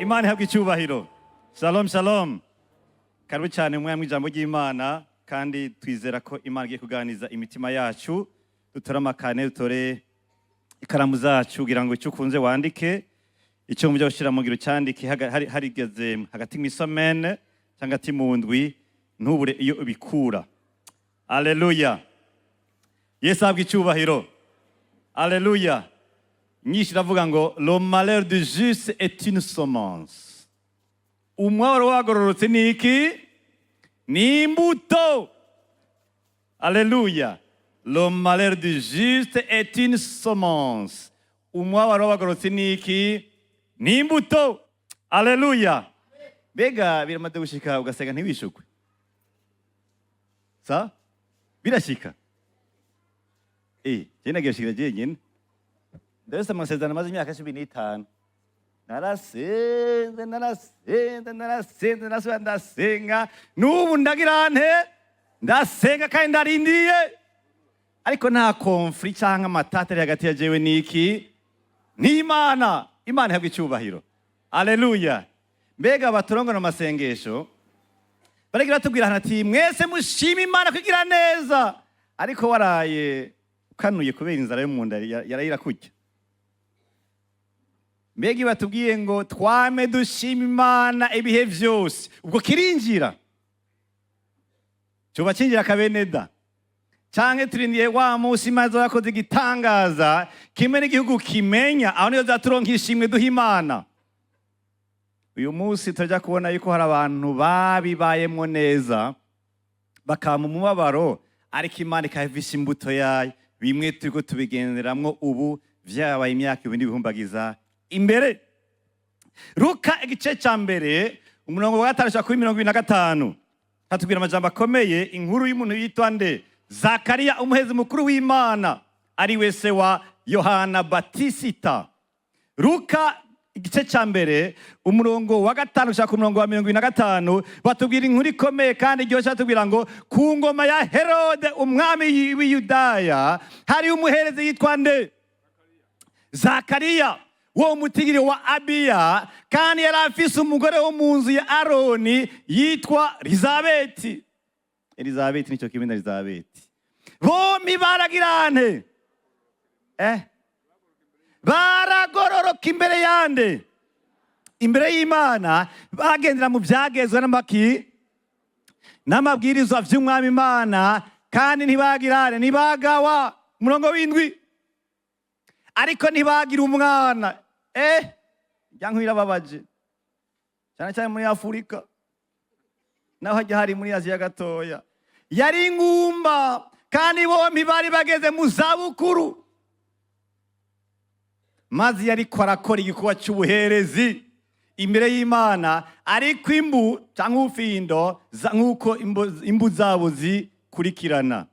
Imana ihabwe icyubahiro. Shalom shalom. Karibu cyane mu ijambo ry'Imana kandi twizera ko Imana igiye kuganiza imitima yacu. Dutora amakane, dutore ikaramu zacu kugira ngo icyo ukunze wandike, icyo mujya gushyira mu ngiro cyandike harigeze hagati mu isomene cyangwa ati mu ndwi ntubure iyo ubikura. Alleluia. Yesu ahabwe icyubahiro. Alleluia. Nyinshi iravuga ngo le malheur du juste est une semence. Umwaro wagororotse ni iki? Ni imbuto. Alleluia. Le malheur du juste est une semence. Umwaro wagororotse ni iki? Ni imbuto. Alleluia. Bega biramaze gushika ugasega ntibishukwe. Sa? Birashika. Jena gashikira jenyine. Ndetse amasezerano maze imyaka 15. Narasenga. Nubu ndagira nte? Ndasenga kandi ndarindiye. Ariko nta conflict cyangwa amatata hagati ya jewe niki? Ni Imana. Imana ihabwe icyubahiro. Alleluia. Mbega baturongana amasengesho. Baragira tubwira ati mwese mushima Imana kugira neza. Ariko waraye ukanuye kubera inzara yo mu nda yarayira kujya. Mbega batubwiye ngo twame dushima Imana ibihe byose. Ubwo kirinjira. Cyo bakinjira kabeneda. Canke turindiye wa musi mazo yakoze igitangaza kimwe n'igihugu kimenya aho niyo zaturonka ishimwe duha Imana. Uyu musi tujya kubona yuko hari abantu babibayemo neza bakama umubabaro ariko Imana ikavisha imbuto yayo bimwe turiko tubigenderamwo ubu vyabaye imyaka ibindi bihumbagiza imbere. Luka igice cya mbere umurongo wa 5:25 hatubwira amajambo akomeye inkuru y'umuntu yitwa nde? Zakariya umuhezi mukuru w'Imana ari wese wa Yohana Batisita. Luka igice cya mbere umurongo wa 5 ushaka umurongo wa 25 batubwira inkuru ikomeye kandi iryo cyatubwira ngo ku ngoma ya Herode umwami w'Iyudaya hari umuherezi yitwa nde? Zakariya wo mutigiri wa Abiya kandi yari afise umugore wo mu nzu ya Aroni yitwa Elizabeti. Elizabeti nicyo kimwe na Elizabeti. Bombi baragirane. Baragororoka imbere yande. Imbere y'Imana bagendera mu byagezwe n'amaki n'amabwirizwa by'umwami Imana kandi ntibagirane ntibagawa umurongo w'indwi. Ariko ntibagira umwana. Yankwira babaje. Cyane cyane muri Afurika. Naho hajya hari muri Aziya gatoya. Yari ingumba kandi bombi bari bageze mu zabukuru. Mazi yari korakora igikuba cy'ubuherezi imbere y'Imana ariko imbu cyangwa ufindo nkuko imbu zabo zikurikirana.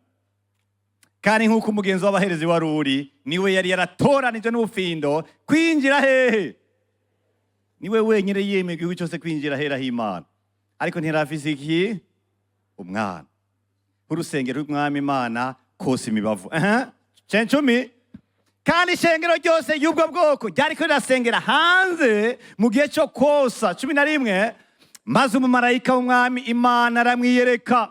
Kandi nkuko umugenzi w'abaherezi wari uri niwe yari yaratoranije n'ubufindo kwinjira hehe. Niwe wenyine yemeye igihugu cyose kwinjira hera h'Imana. Ariko ntirafise iki? Umwana. Urusengero rw'umwami Imana kose imibavu. Cencumi. Kandi ishengero ryose y'ubwo bwoko ryari ko rirasengera hanze mu gihe cyo kosa. 11. Maze umumarayika w'umwami Imana aramwiyereka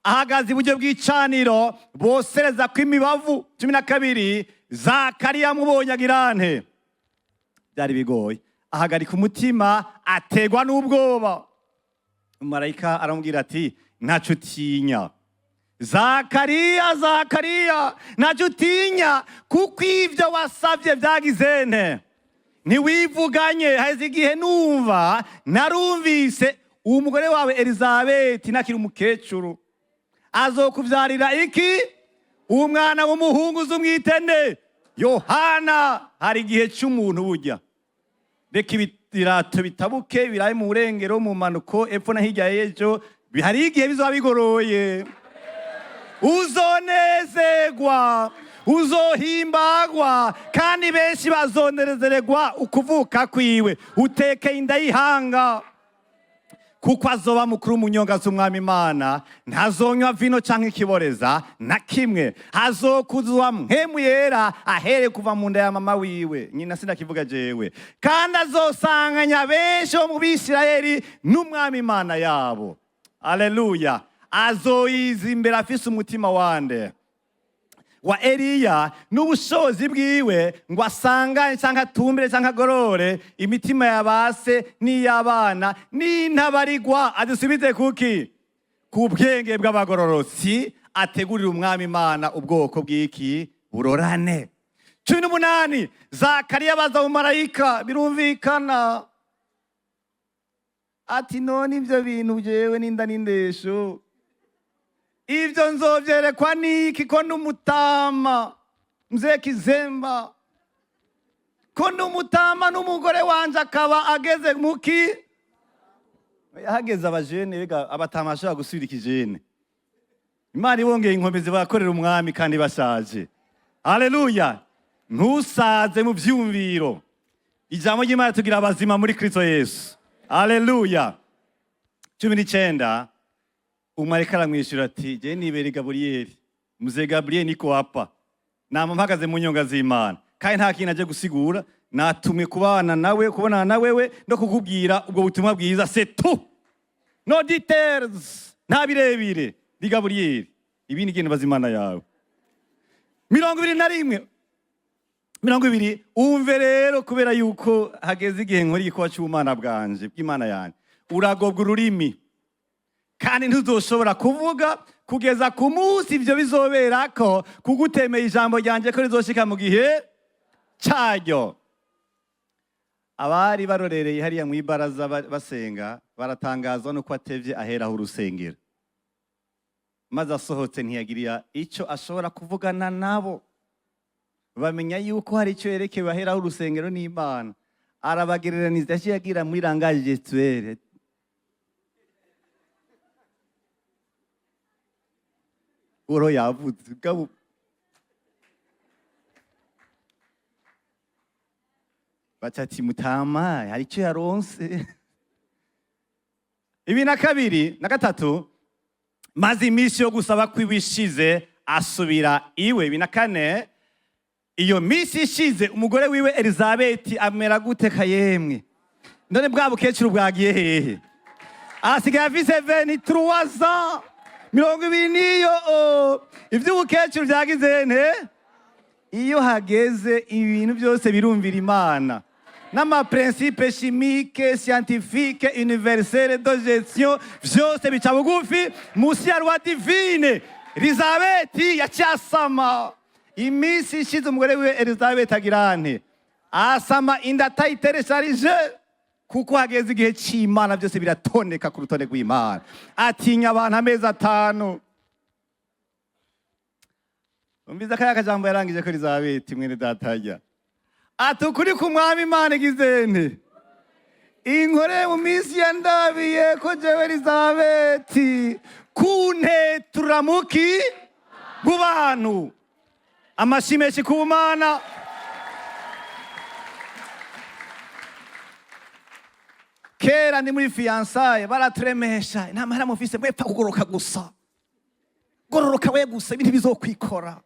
ahagaze iburyo bw'icaniro bosereza kw'imibavu. 12. Zakariya mubonye agirante. Byari bigoye. Ahagarika umutima ategwa n'ubwoba. Umumarayika aramubwira ati ntaco utinya. Zakariya ntaco utinya kuko ivyo wasavye vyagizene. Ntiwivuganye haheze igihe numva narumvise umugore wawe Elizabeti nakiri umukecuru azokuvyarira iki? Umwana w'umuhungu uzumwitende Yohana. Hari igihe cy'umuntu burya. Reka ibirato bitabuke biraye mu burengero mu manuko epfo na hirya y'ejo hari igihe bizoba bigoroye. Uzonezerwa, uzohimbagwa kandi benshi bazonezererwa ukuvuka kwiwe. Uteke inda y'ihanga kuko azoba mukuru w'umunyonga z'umwami Imana, ntazonywa vino canke ikiboreza na kimwe, hazokuzwa mpwemu yera ahere kuva mu nda ya mama wiwe, nyina sinakivuga jewe, kandi azosanganya benshi bo mu Bisirayeli n'umwami Imana yabo. Haleluya. Azoyiza imbere afise umutima wande wa Eliya n'ubushobozi bwiwe, ngo asanganye canke atumbire canke agorore imitima ya base n'iy'abana n'intabarigwa, adusubize kuki? Ku bwenge bw'abagororotsi, ategurira umwami Imana ubwoko bw'iki? Burorane. 18 Zakariya abaza umumarayika, birumvikana ati none ivyo bintu jewe n'inda n'indesho, ivyo nzovyerekwa niki ko n'umutama mzee Kizemba, ko n'umutama n'umugore wanje akaba ageze muki? Yahageze abajene, bega abatama ashobora gusubira ikijene. Imana ibongeye inkomezi bakorera umwami kandi bashaje. Haleluya. Ntusaze mu vyumviro. Ijambo ry'Imana tugira abazima muri Kristo Yesu. Haleluya. 19 Umumarayika aramwishura ati je nibere Gaburiyeli, mzee Gaburiyeli niko hapa, nama mpagaze mu nyonga z'Imana, kandi nta kintu aje gusigura, natumwe kubana nawe, kubonana na wewe no kukubwira ubwo butumwa bwiza, c'est tout, no details, nta birebire. Ndi Gaburiyeli, ibindi genda bazimana yawe. 21 umve rero, kubera yuko hageze igihe nkora igikuba cy'ubumana bwanje bw'Imana yanjye, uragobwa ururimi kandi ntuzoshobora kuvuga kugeza ku munsi ivyo bizoberako, kugutemeye ijambo ryanje ko rizoshika mu gihe cyaryo. Abari barorereye hariya mu ibaraza basenga baratangazwa nuko atevye aheraho urusengero, maze asohotse ntiyagiriya ico ashobora kuvugana nabo. Bamenya yuko hari ico yerekewe aheraho urusengero n'Imana, arabagereraniza yaciye agira muri langage gestuelle, uro yavuze gabo batati mutama hari icyo yaronse. 22 maze iminsi yo gusaba kwibishize asubira iwe. 24 iyo minsi ishize umugore wiwe Elizabeti amera gute kayemwe? None bwa bukecuru bwagiye hehe? Asigaye afise 23 ans. 20 ivy'ubukecuru vyagize nte? Iyo hageze ibintu byose birumvira Imana, n'ama principe chimique scientifique universelle de gestion vyose bica bugufi musi ya roi divine. Elizabeti yacyasama. Imisi ishize umugore wiwe Elizabeti agira nte? Asama inda tayiteresharije, kuko hageze igihe cy'Imana byose biratoneka ku rutonde rw'Imana. Atinya abantu amezi 5. Umbiza kaya kajambo yarangije ko Elizabeti mwene datajya, atukuri ku mwami Imana igize nte? Inkore mu minsi ya ndabiye ko jewe Elizabeti kuntetura muki mu bantu. Amashimeshi ku Mana. Kera ndi muri fiançailles baratremesha, nta mahera mufise mwepfa kugoroka gusa, gororoka we gusa ibintu bizokwikora,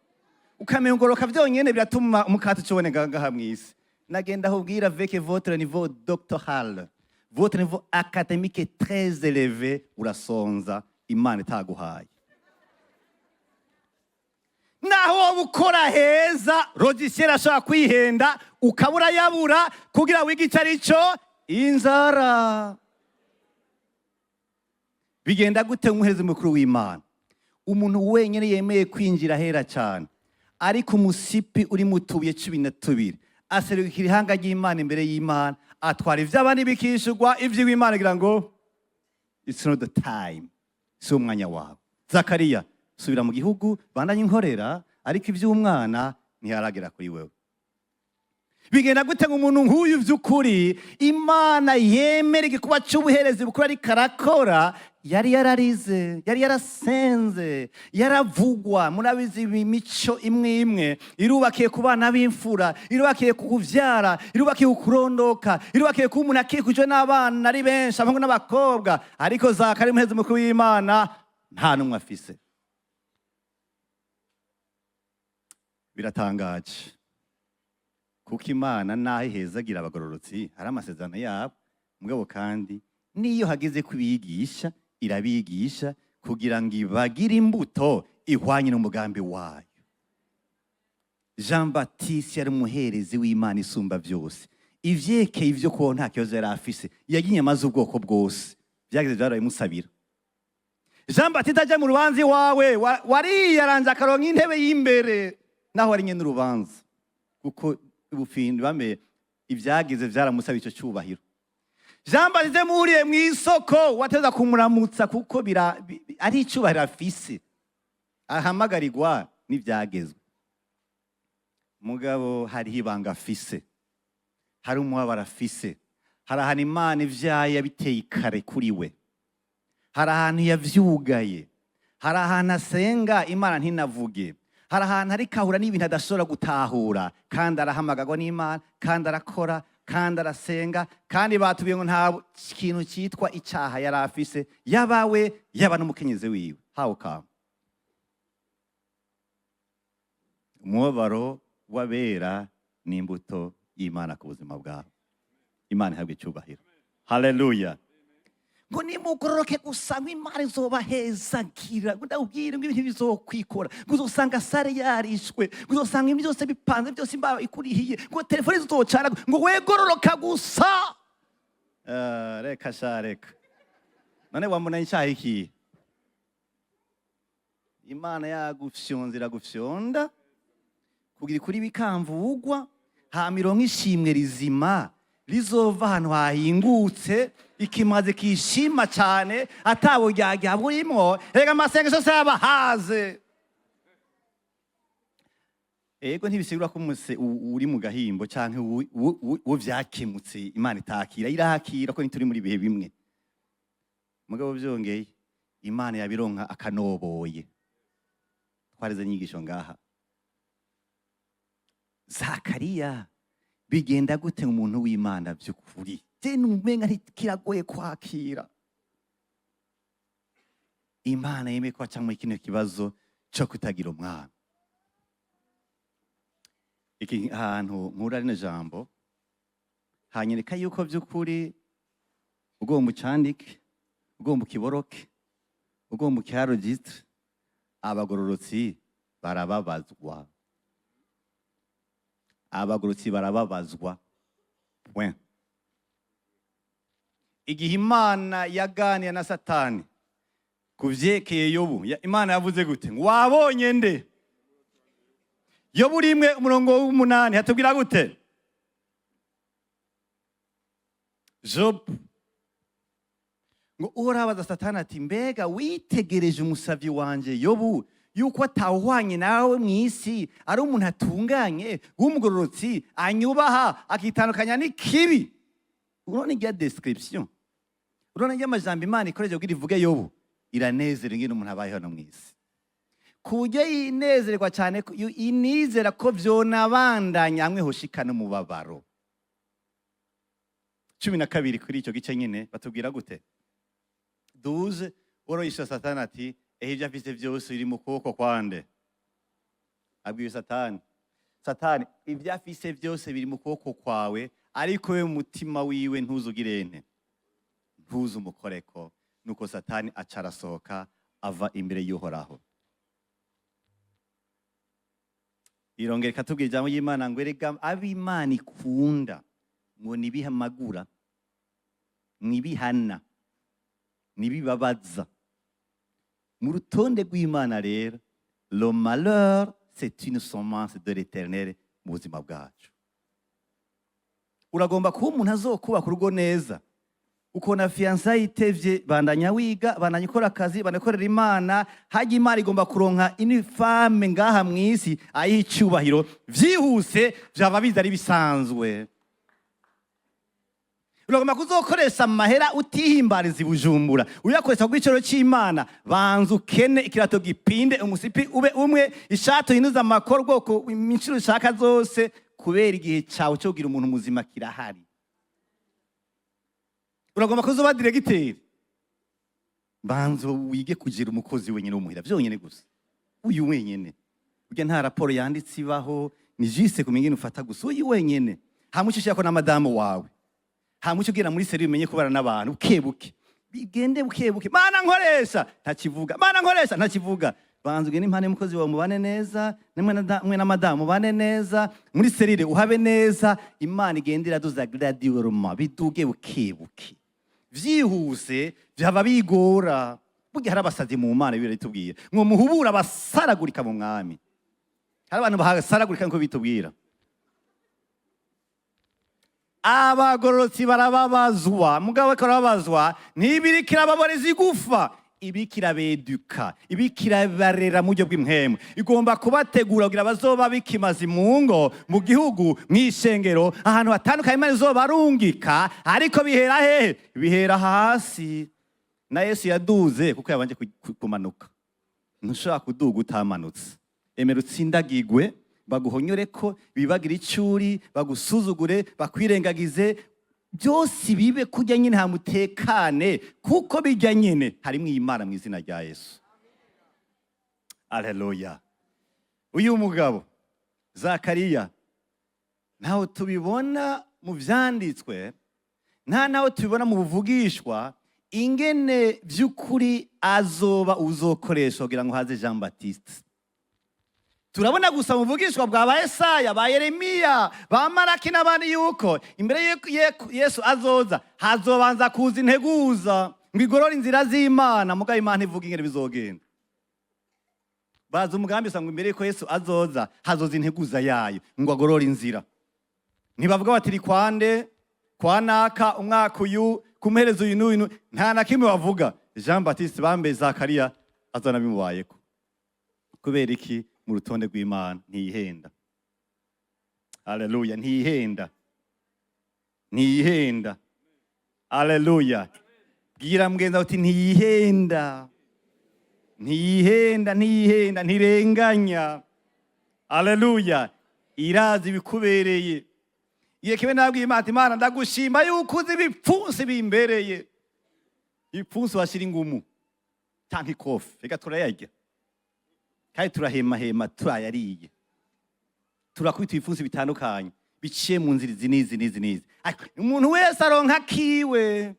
ukamenya ngoroka vyonyene biratuma umukati coboneka ngaha mwisi. Nagenda ahubwira avec votre niveau doctoral, votre niveau académique très élevé, urasonza Imana itaguhaye. Naho ukora heza logiciel ashaka kwihenda ukabura yabura kugira wige icarico inzara. Bigenda gute umuherezi mukuru w'Imana? Umuntu wenyene yemeye kwinjira hera cyane, ariko umusipi uri mutuye 12 aserukira ihanga ry'Imana imbere y'Imana, atwara ivy'abandi bikishurwa ivy'Imana kugira ngo it's not the time, si umwanya wawe. Zakariya, subira mu gihugu bandanye inkorera, ariko ivy'umwana ntiyaragera kuri wewe. Bigenda gute umuntu nk'uyu vy'ukuri Imana yemereye kuba cy'ubuherezi bukuru ari karakora, yari yararize, yari yarasenze, yaravugwa. Murabizi imico imwe imwe irubakiye ku bana b'imfura, irubakiye ku kuvyara, irubakiye ku kurondoka, irubakiye ku umuntu akikujwe n'abana ari benshi, abahungu n'abakobwa. Ariko Zakari umuhezi mukuru w'Imana nta n'umwe afise. Biratangaje kuko Imana naho ihezagira abagororotsi hari amasezerano yabo, mugabo kandi niyo hageze kubigisha irabigisha kugira ngo ibagire imbuto ihwanye n'umugambi wayo. Jean Baptiste yari umuherezi w'Imana isumba byose. Ivyekeye ivyo ko nta kibazo yari afise, yagiye amaze ubwoko bwose, byageze byarabimusabira. Jean Baptiste aje mu rubanzi wawe wariyaranje akaronka intebe y'imbere naho wari nyene urubanza, kuko ubufindo bame ibyagize byaramusaba icyo cyubahiro. Jean Baptiste muriye mu isoko wateza kumuramutsa kuko ari icubahiro afise, ahamagarirwa n'ibyagezwe. Mugabo hari ibanga afise, hari umubabaro afise, hari ahantu Imana ivyaye yabiteye kare kuri we, hari ahantu yavyugaye, hari ahantu asenga Imana ntinavuge, hari ahantu ariko ahura n'ibintu adashobora gutahura, kandi arahamagarwa n'Imana, kandi arakora, kandi arasenga, kandi batubwiye ngo nta kintu cyitwa icyaha yari afise, yabawe yaba n'umukenyezi wiwe. How come? Umubabaro w'abera ni imbuto y'Imana ku buzima bwabo. Imana ihabwe icyubahiro. Haleluya. Ngo nimugororoke gusa ngo Imana izobahezagira, ngo ndabwire ngo ibintu bizokwikora, ngo uzosanga sare yarishwe, ngo uzosanga ibintu byose bipanze, byose imbaho ikurihiye, ngo telefone zizocana, ngo wegororoka gusa. Reka sha reka. None wambona icyaha iki? Imana yagufyonzira gufyonda kugira kuri bikamvugwa, ha mirongo ishimwe rizima rizova ahantu hahingutse, ikimaze kishima cyane atabo ryajya burimo. Rega amasengesho yose yabahaze. Ego ntibisigura ko uri mu gahimbo canke wo vyakemutse Imana itakira, irahakira ko nituri muri bihe bimwe. Mugabo byongeye Imana yabironka akanoboye. Twarize nyigisho ngaha. Zakariya bigenda gute umuntu w'Imana by'ukuri? Tena umenga kiragoye kwakira. Imana yemeye ko acamwe kino kibazo cyo kutagira umwana. Iki hantu nkura rino jambo hanyereka yuko by'ukuri ugomba ucandike, ugomba ukiboroke, ugomba ukiharegistre, abagororotsi barababazwa. Abagororotsi barababazwa. Point. Igihe Imana yaganiye na Satani kuvyekeye Yobu, Imana yavuze gute? Ngo wabonye nde? Yobu 1:8 hatubwira gute? Job ngo urabaza Satani ati, mbega witegereje umusavyi wanje Yobu yuko atawuhwanye nawe mw'isi, ari umuntu atunganye w'umugororotsi, anyubaha, akitandukanya n'ikibi. Urone ngiya description, urone ngiya amajambo Imana ikoreje kugira ivuge Yobu, iranezera ingene umuntu abayeho no mw'isi, kujya yinezerwa cyane, inizera ko vyonabandanya hamwe hoshikana umubabaro. 12 kuri icyo gice nyine batubwira gute? 12 oroyisha Satani ati, ibyo afite byose biri mu kuboko kwande. Abwiye Satani, Satani ibyo afite byose biri mu kuboko kwawe, ariko we mutima wiwe ntuzugirene, ntuzu umukoreko. Nuko Satani acarasohoka ava imbere y'Uhoraho. Irongera katubwira ijambo y'Imana ngo erega ab'Imana ikunda ngo nibihamagura, nibihana, nibibabaza. Mu rutonde rw'Imana rero, le malheur c'est une semence de l'Éternel mu buzima bwacu. Uragomba kuba umuntu azokubaka urugo neza, ukona fiançailles itevye, bandanya wiga, bandanya ukora akazi, banakorera Imana, hajya Imana igomba kuronka une femme ngaha mw'isi ayicubahiro, vyihuse vyaba biza ari bisanzwe. uragomba kuzokoresha amahera utihimbariza i Bujumbura, uyakoresha ku giciro cy'Imana. Banza ukene, ikirato gipinde, umusipi ube umwe, ishati uhinduza amakoro ubwoko inshuro ushaka zose, kubera igihe cyawe cyo kugira umuntu muzima kirahari. Uragomba kuzoba diregiteri, banza wige kugira umukozi wenyine w'umuhira, byonyine gusa, uyu wenyine. Burya nta raporo yanditse ibaho, ni juste kumenya ingene ufata gusa uyu wenyine. Hamucisha ko na madamu wawe, hamucisha ugira muri seri umenye kubara n'abantu bukebuke, bigende bukebuke. Mana nkoresha ntakivuga, mana nkoresha ntakivuga. Banza ugene impane mukozi wawe mubane neza, mwe na madamu mubane neza, muri serire uhabe neza. Imana igendera duza graduellement, biduge bukebuke. Vyihuse byaba bigora. Burya hari abasazi mu Mana bibiri bitubwira ngo muhubura basaragurika mu mwami. Hari abantu bahasaragurika nko bitubwira. Abagororotsi barababazwa, mugabo karababazwa ntibirikira baboreza igufa, ibikira beduka, ibikira barera mu buryo bw'impemu. Igomba kubategura kugira bazoba bikimazi mu ngo, mu gihugu, mw'ishengero, ahantu hatandukanye Imana izobarungika. Ariko bihera hehe? Bihera hasi. Na Yesu yaduze kuko yabanje kumanuka. Ntushaka kuduga utamanutse. Emera utsindagigwe, baguhonyore ko bibagira icuri, bagusuzugure, bakwirengagize, byose bibe kujya nyine hamutekane, kuko bijya nyine harimo Imana mu izina rya Yesu. Haleluya. Uyu mugabo Zakariya ntaho tubibona mu vyanditswe, nta naho tubibona mu buvugishwa ingene by'ukuri azoba uzokoresha kugira ngo haze Jean Baptiste. Turabona gusa mu buvugishwa bwa ba Yesaya, ba Yeremiya, ba Malaki n'abandi yuko imbere Yesu azoza hazobanza kuza integuza ngo igorore inzira z'Imana. Mugabo Imana ivuga ingene bizogenda. Baza umugambi usanga imbere yuko Yesu azoza hazoza integuza yayo ngo agorore inzira. Ntibavuga bati rikwande kwa naka umwaka uyu kumuhereza uyu n'uyu, nta na kimwe bavuga. Jean Baptiste bambe Zakariya azana bimubayeko. Kubera iki? Mu rutonde rw'Imana ntiyihenda. Haleluya, ntiyihenda. Ntiyihenda. Haleluya. Bwira mgenza uti ntiyihenda. Ntiyihenda, ntiyihenda, ntirenganya. Haleluya. Irazi ibikubereye. Yekewe nabwiye Imana ndagushima yuko uzi ibipfunsi bimbereye. Ibipfunsi washira ingumu tanki kofi, reka turayarya. Kandi turahema turayariye. Turakubita ibipfunsi bitandukanye biciye mu nzira izi. Umuntu wese aronka kiwe.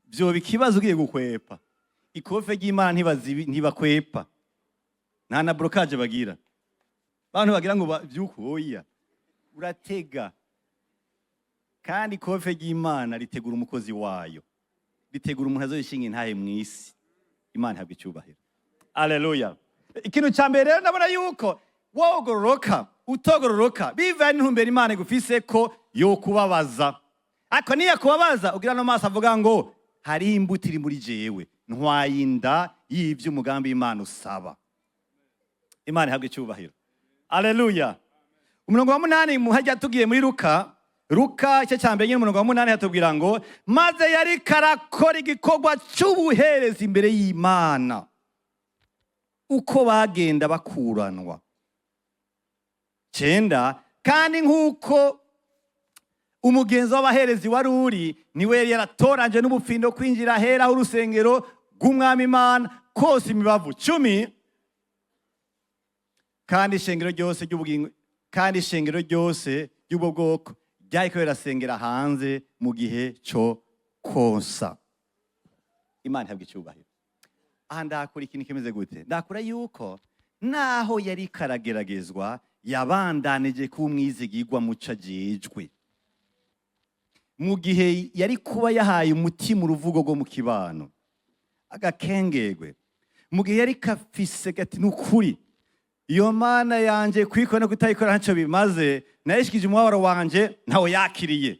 Byo bikibazo ugiye gukwepa. Ikofe ry'Imana ntibakwepa. Nta na blockage bagira. Abantu bagira ngo byukoya. Uratega. Kandi ikofe ry'Imana ritegura umukozi wayo. Ritegura umuntu azoyishinga intahe mu isi. Imana habwe icyubahiro. Haleluya. Ikintu cya mbere rero ndabona yuko wogororoka utogororoka bivanye n'intumbero Imana igufise ko yo kubabaza. Ariko niya kubabaza ugira no maso avuga ngo hari imbuto iri muri jewe, ntwayinda y'ivyo umugambi Imana usaba. Imana habwe icyubahiro. Haleluya. Umurongo wa 8 muhajya tugiye muri Luka icyo cyambere nyine umurongo wa 8 hatubwira ngo maze yari karakora igikorwa cy'ubuherezi imbere y'Imana. Uko bagenda bakuranwa. 9 kandi nk'uko umugenzo w'abaherezi wari uri, niwe yari yaratoranje n'ubufindo kwinjira hera aho urusengero rw'Umwami Imana kose imibavu 10 kandi ishengero ryose ry'ubwo bwoko ryariko rirasengera hanze mu gihe cyo konsa. Imana ihabwe icyubahiro. Aha ndakora ikintu kimeze gute? Ndakora yuko naho yari karageragezwa yabandanije ku mwizigirwa muca jejwe. Mu gihe yari kuba yahaye umutima uruvugo rwo mu kibano agakengegwe, mu gihe yari kafise gati n'ukuri iyo Mana yanje kwikora no kutayikora ntacyo bimaze, nayishikije umubabaro wanje ntawo yakiriye.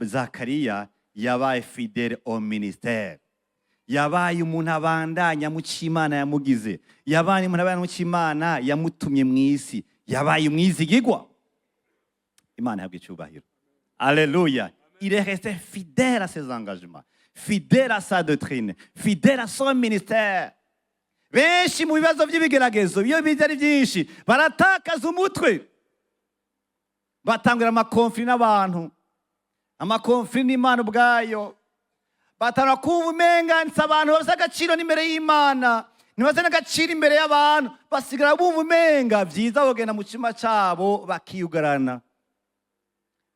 Zakariya yabaye fidèle au ministère. Yabaye umuntu abandanya mu cy'Imana yamugize. Yabaye umuntu abandanya mu cy'Imana yamutumye mu isi. Yabaye umwizigirwa. Imana ihabwe icyubahiro. Alléluia. Il est resté fidèle à ses engagements, fidèle à sa doctrine, fidèle à son ministère. Benshi mu bibazo by'ibigeragezo iyo bize ari byinshi baratakaza umutwe, batangura amakonfli n'abantu, amakonfli n'Imana ubwayo, batangura kumva umenga nsi abantu bafite agaciro n'imbere y'Imana, ntibafite n'agaciro imbere y'abantu, basigara bumva umenga byiza bagenda mu cyuma cyabo bakiyugarana.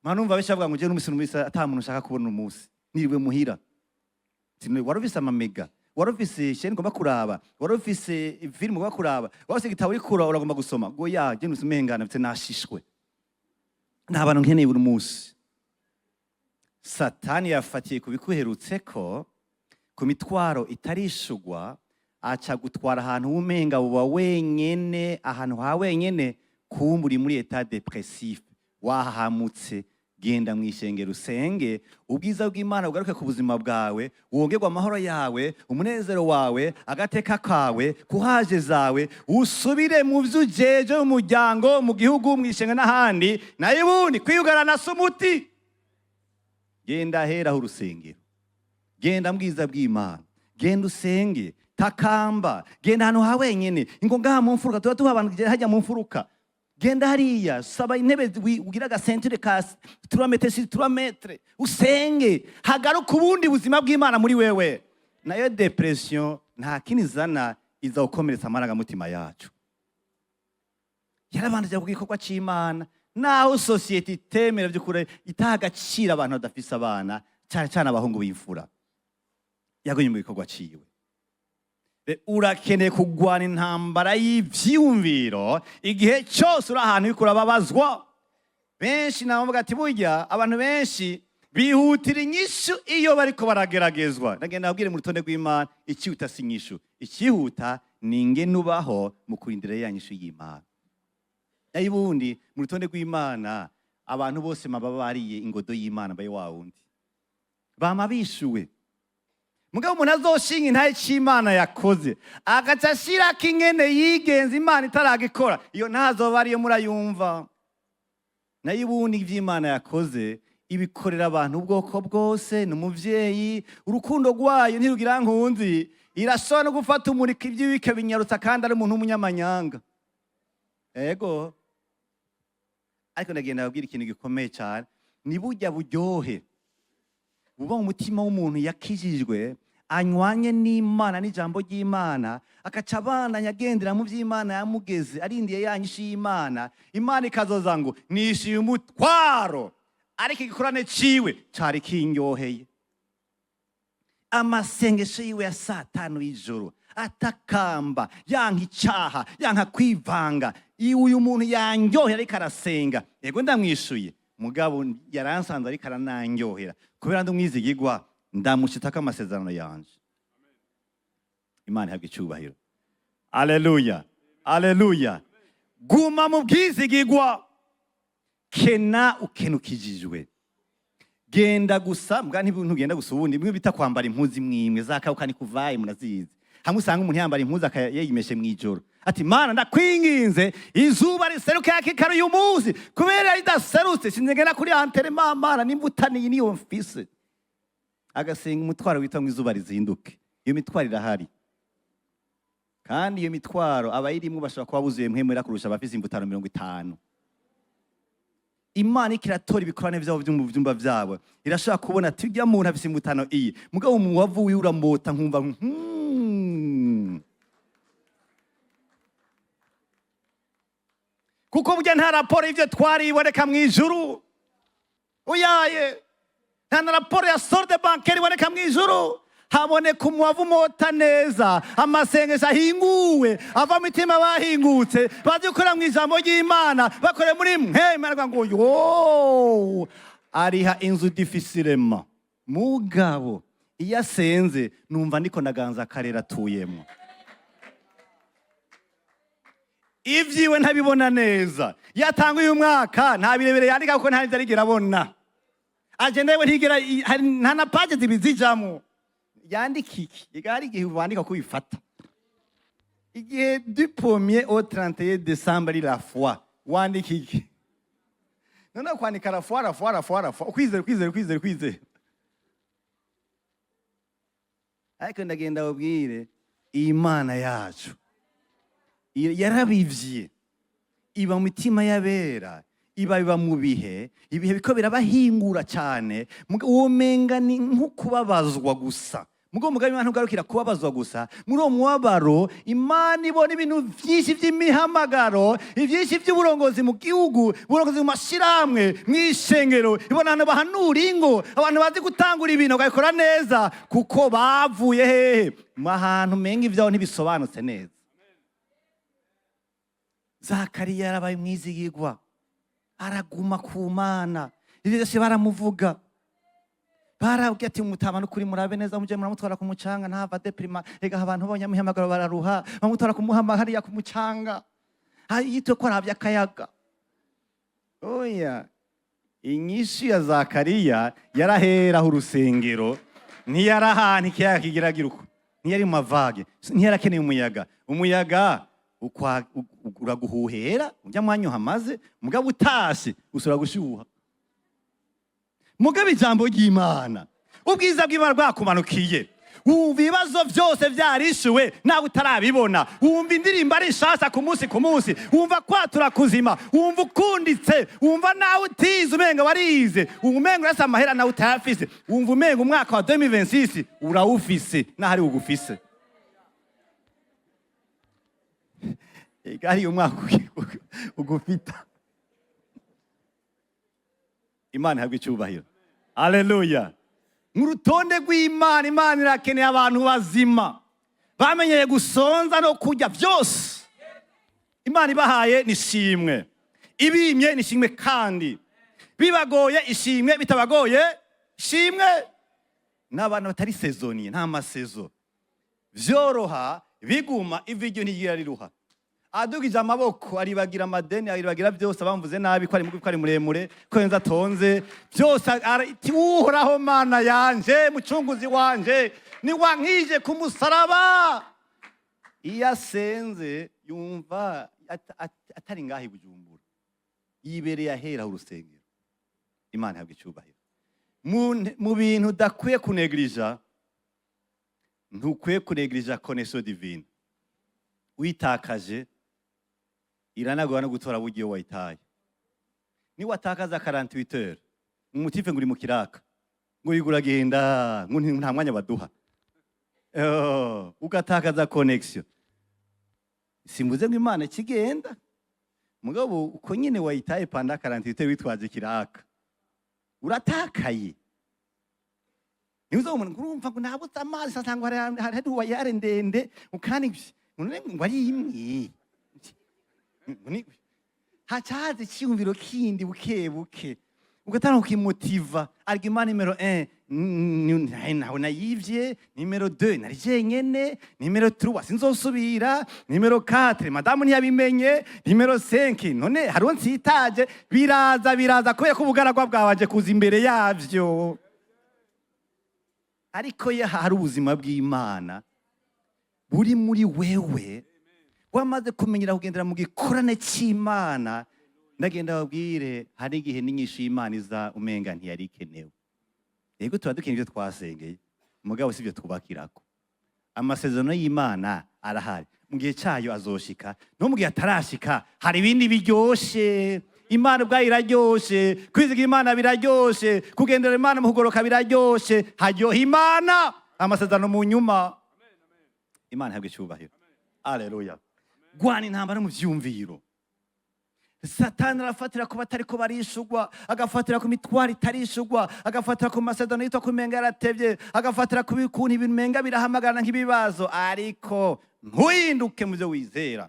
Manumva benshi bavuga ngo uje n'umunsi ata muntu ushaka kubona umunsi niriwe muhira. Wari ufise amamega, wari ufise sheni ngomba kuraba, wari ufise film ngomba kuraba, wari ufise igitabo urikura uragomba gusoma, ngo ya je n'umunsi umengana mfite nashishwe. Nta bantu nkeneye buri munsi. Satani yafatiye kubikuherutseko ku mitwaro itarishugwa, aca gutwara ahantu umenga buba wenyene, ahantu ha wenyene kumburi muri etat dépressif, wahamutse. Genda mwishengero usenge, ubwiza bw'Imana bugaruke ku buzima bwawe, wongerwa amahoro yawe, umunezero wawe, agateka kawe, kuhaje zawe, usubire mu vy'ujeje mu muryango, mu gihugu, mwishengero n'ahandi, nayo ubundi kwiyugarana sumuti. Genda heraho urusengero, genda mbwiza bw'Imana, genda usenge, takamba, genda ahantu ha wenyene, ingo ngaha mu mfuruka, tuba tuha abantu hajya mu mfuruka. Genda hariya, saba intebe ugira agasenture ka 3 metre sur 3 metre, usenge, hagaruka ubundi buzima bw'Imana muri wewe. Nayo depression nta kindi zana iza ukomeretsa amarangamutima yacu. Yarabandije ku gikorwa c'Imana, naho society itemera by'ukuri itaha agaciro abantu badafise abana, cyane abahungu b'imfura. Yagonye mu gikorwa ciwe. Urakeneye kugwana intambara y'ivyiyumviro igihe cyose uri ahantu uriko urababazwa. Benshi navuga ati burya abantu benshi bihutira inyishu iyo bariko barageragezwa. Ndagenda abwire mu rutonde rw'Imana, ikihuta si inyishu, ikihuta ni ingene ubaho mu kurindira ya nyishu y'Imana. Nayibundi mu rutonde rw'Imana abantu bose mababa bariye ingodo y'Imana baye wawundi bama bishuwe. Mugabo umuntu azoshinga intahe c'Imana yakoze agaca ashirako ingene yigenza Imana itaragikora, iyo ntazoba ariyo murayumva. Nayo ubundi ivy'Imana yakoze ibikorera abantu ubwoko bwose, ni umuvyeyi, urukundo rwayo ntirugira nkunzi, irashobora no gufata umurika ivy'ibike binyarutsa kandi ari umuntu w'umunyamanyanga. Ego ariko ndagenda babwira ikintu gikomeye cyane, ni burya buryohe buba mu mutima w'umuntu yakijijwe, anywanye n'Imana n'ijambo ry'Imana, akaca abandanya agendera mu vy'Imana yamugeze, arindiye yanyisha y'Imana. Imana ikazoza ngo nishiye umutwaro, ariko igikorane ciwe cari kinyoheye. Amasengesho yiwe ya saa 5 y'ijoro atakamba, yanka icaha, yanka kwivanga. Uyu muntu yanyohera ariko arasenga, yego ndamwishuye, mugabo yaransanze ariko arananyohera kubera ndumwizigirwa, ndamushitako amasezerano yanje. Imana ihabwe icyubahiro. Aleluya, aleluya. Guma mu bwizigirwa, kena ukenukijijwe. Genda gusa, mbwa ntugenda gusa ubundi, mwe bita kwambara impuzu imwe zakawukani kuvaye munazizi. Hamwe usanga umuntu yambara impuzu akayimeshe mwijoro. Ati Mana ndakwinginze izuba riseruke hakikara uyu munsi, kubera ridaserutse sinzegera kuri antere Mana nimbutaniye niyo mfise. Agasenga umutwaro wita ngo izuba rizinduke. Iyo mitwaro irahari. Kandi iyo mitwaro abayirimwe bashobora kuba buzuye mpemera kurusha abafise imbutano 50. Imana ikiratora ibikorane vyabo byo mu vyumba vyabo. Irashaka kubona ati urya muntu afise imbutano iyi. Mugabo mu wavu wiuramota nkumva kuko burya nta raporo y'ivyo twariboneka mwijuru. Uyaye nta raporo ya solde bancaire iboneka mwijuru. Haboneka umuwavu mota neza, amasengesho ahinguwe, ava mu mitima bahingutse, bazikora mu ijambo ry'Imana, bakore muri mpema ngo yo ariha inzu difficilement. Mugabo iyo asenze numva ndiko naganza karera atuyemo. Ivyiwe ntabibona neza, yatanga uyu mwaka nta birebere yandika kuko nta nzarigera abona. Agenda yewe ntigera nta na page zibizijamo. Yandika iki? Igari igihe ubandika kubifata. Igihe du 1er au 31 décembre la foi. Wandika iki? noneho kwandika arafu kwizera. Ariko ndagenda babwire iyi Mana yacu yarabivye, iba mu mitima y'abera, biba mu ibihe biko birabahingura cyane. Womenga ni nko kubabazwa gusa, mugabe Imana ntugarukira kubabazwa gusa. Muri uwo mubabaro Imana ibona ibintu byinshi by'imihamagaro, ibyinshi by'uburongozi mu gihugu, uburongozi mu mashiramwe, mu ishengero. Ibona abantu bahanura ingo, abantu bazi gutangura ibintu bagakora neza, kuko bavuye hehe mu ahantu menga ibyaho ntibisobanutse neza. Zakariya yarabaye mwizigirwa, araguma ku Mana. Ibyo byose baramuvuga, barabwiye ati mutama n'ukuri murabe neza, muje muramutwara ku mucanga ntava deprima. Ega abantu b'abanyamihamagaro bararuha, bamutwara ku muhama hariya ku mucanga, yitwa ko arabye akayaga. Oya, inyishu ya Zakariya yaraheraho urusengero, ntiyarahana ikiyaga kigiragira uko, ntiyari mu mavage, ntiyarakeneye umuyaga uraguhuhera ujya mwanya uhamaze, mugabo utashe usura gushyuha. Mugabo ijambo ry'Imana, ubwiza bw'Imana bwakumanukiye, wumva ibibazo byose byarishuwe nawe utarabibona, wumva indirimbo ari nshasha ku munsi, wumva kwatura kuzima, wumva ukunditse, wumva nawe utize umenga warize, wumva umenga urasa amahera nawe utayafise, wumva umenga umwaka wa 2026 urawufise n'ahari ugufise. Ari umwaka ugufita. Imana ihabwe icyubahiro. Haleluya. Mu rutonde rw'Imana, Imana irakeneye abantu bazima bamenyeye gusonza no kurya byose. Imana ibahaye nishimwe, ibimye nishimwe, kandi bibagoye ishimwe, bitabagoye ishimwe. N'abantu batari sezoniye, nta masezo, vyoroha biguma, iviryo ntigira riruha. Adugije amaboko aribagira amadeni, aribagira byose, bamvuze nabi ko ari muremure, ko yenza tonze byose. Uhoraho Mana yanje, mucunguzi wanje, ni wankije ku musaraba. Iyo asenze yumva atari ngaho i Bujumbura, yibereye ahera urusengero. Imana ihabwe icyubahiro. Mu bintu udakwiye kuneglija, ntukwiye kuneglija connexion divine. Witakaje iranagora no gutora bugiye wayitaye. Ni watakaza 48 heures umutife nguri mu kiraka ngo yigura genda ngo nta mwanya baduha, ugatakaza connection. Simbuze ngo Imana kigenda, mugabo uko nyine wayitaye panda 48 heures witwaje kiraka, uratakaye. Nizo umuntu urumva ngo nabutse amazi asanga hari wayare ndende ukani ngo ari imwe hacaze cyumviro kindi buke ugatanga ukimotiva. Argument numero 1 naho nayivye, numero 2 nari jenyene, numero 3 sinzosubira, numero 4 madamu ntiyabimenye, numero 5 none haro nsitaje. Biraza kubera ko ubugaragwa bwabaje kuza imbere yavyo. Ariko ya hari ubuzima bw'Imana buri muri wewe, wamaze kumenyera kugendera mu gikorane cy'Imana. Ndagenda babwire, hari igihe n'inyishu y'Imana iza umenga ntiyari ikenewe. Yego tuba dukeneye ibyo twasengeye, mugabo sibyo twubakirako. Amasezerano y'Imana arahari, mu gihe cyayo azoshika, no mu gihe atarashika hari ibindi biryoshe. Imana ubwayo iraryoshe, kwizigira Imana biraryoshe, kugendera Imana mu kugoroka biraryoshe. Haryoha Imana, amasezerano mu nyuma. Imana ihabwe icyubahiro. Haleluya. Gwana intambara mu vyumviro. Satani arafatira ku batari ko barishugwa, agafatira ku mitwari itarishugwa, agafatira ku masezerano yitwa kumenga yaratevye, agafatira ku bikuntu ibintu menga birahamagana nk'ibibazo. Ariko ntuhinduke mu byo wizera,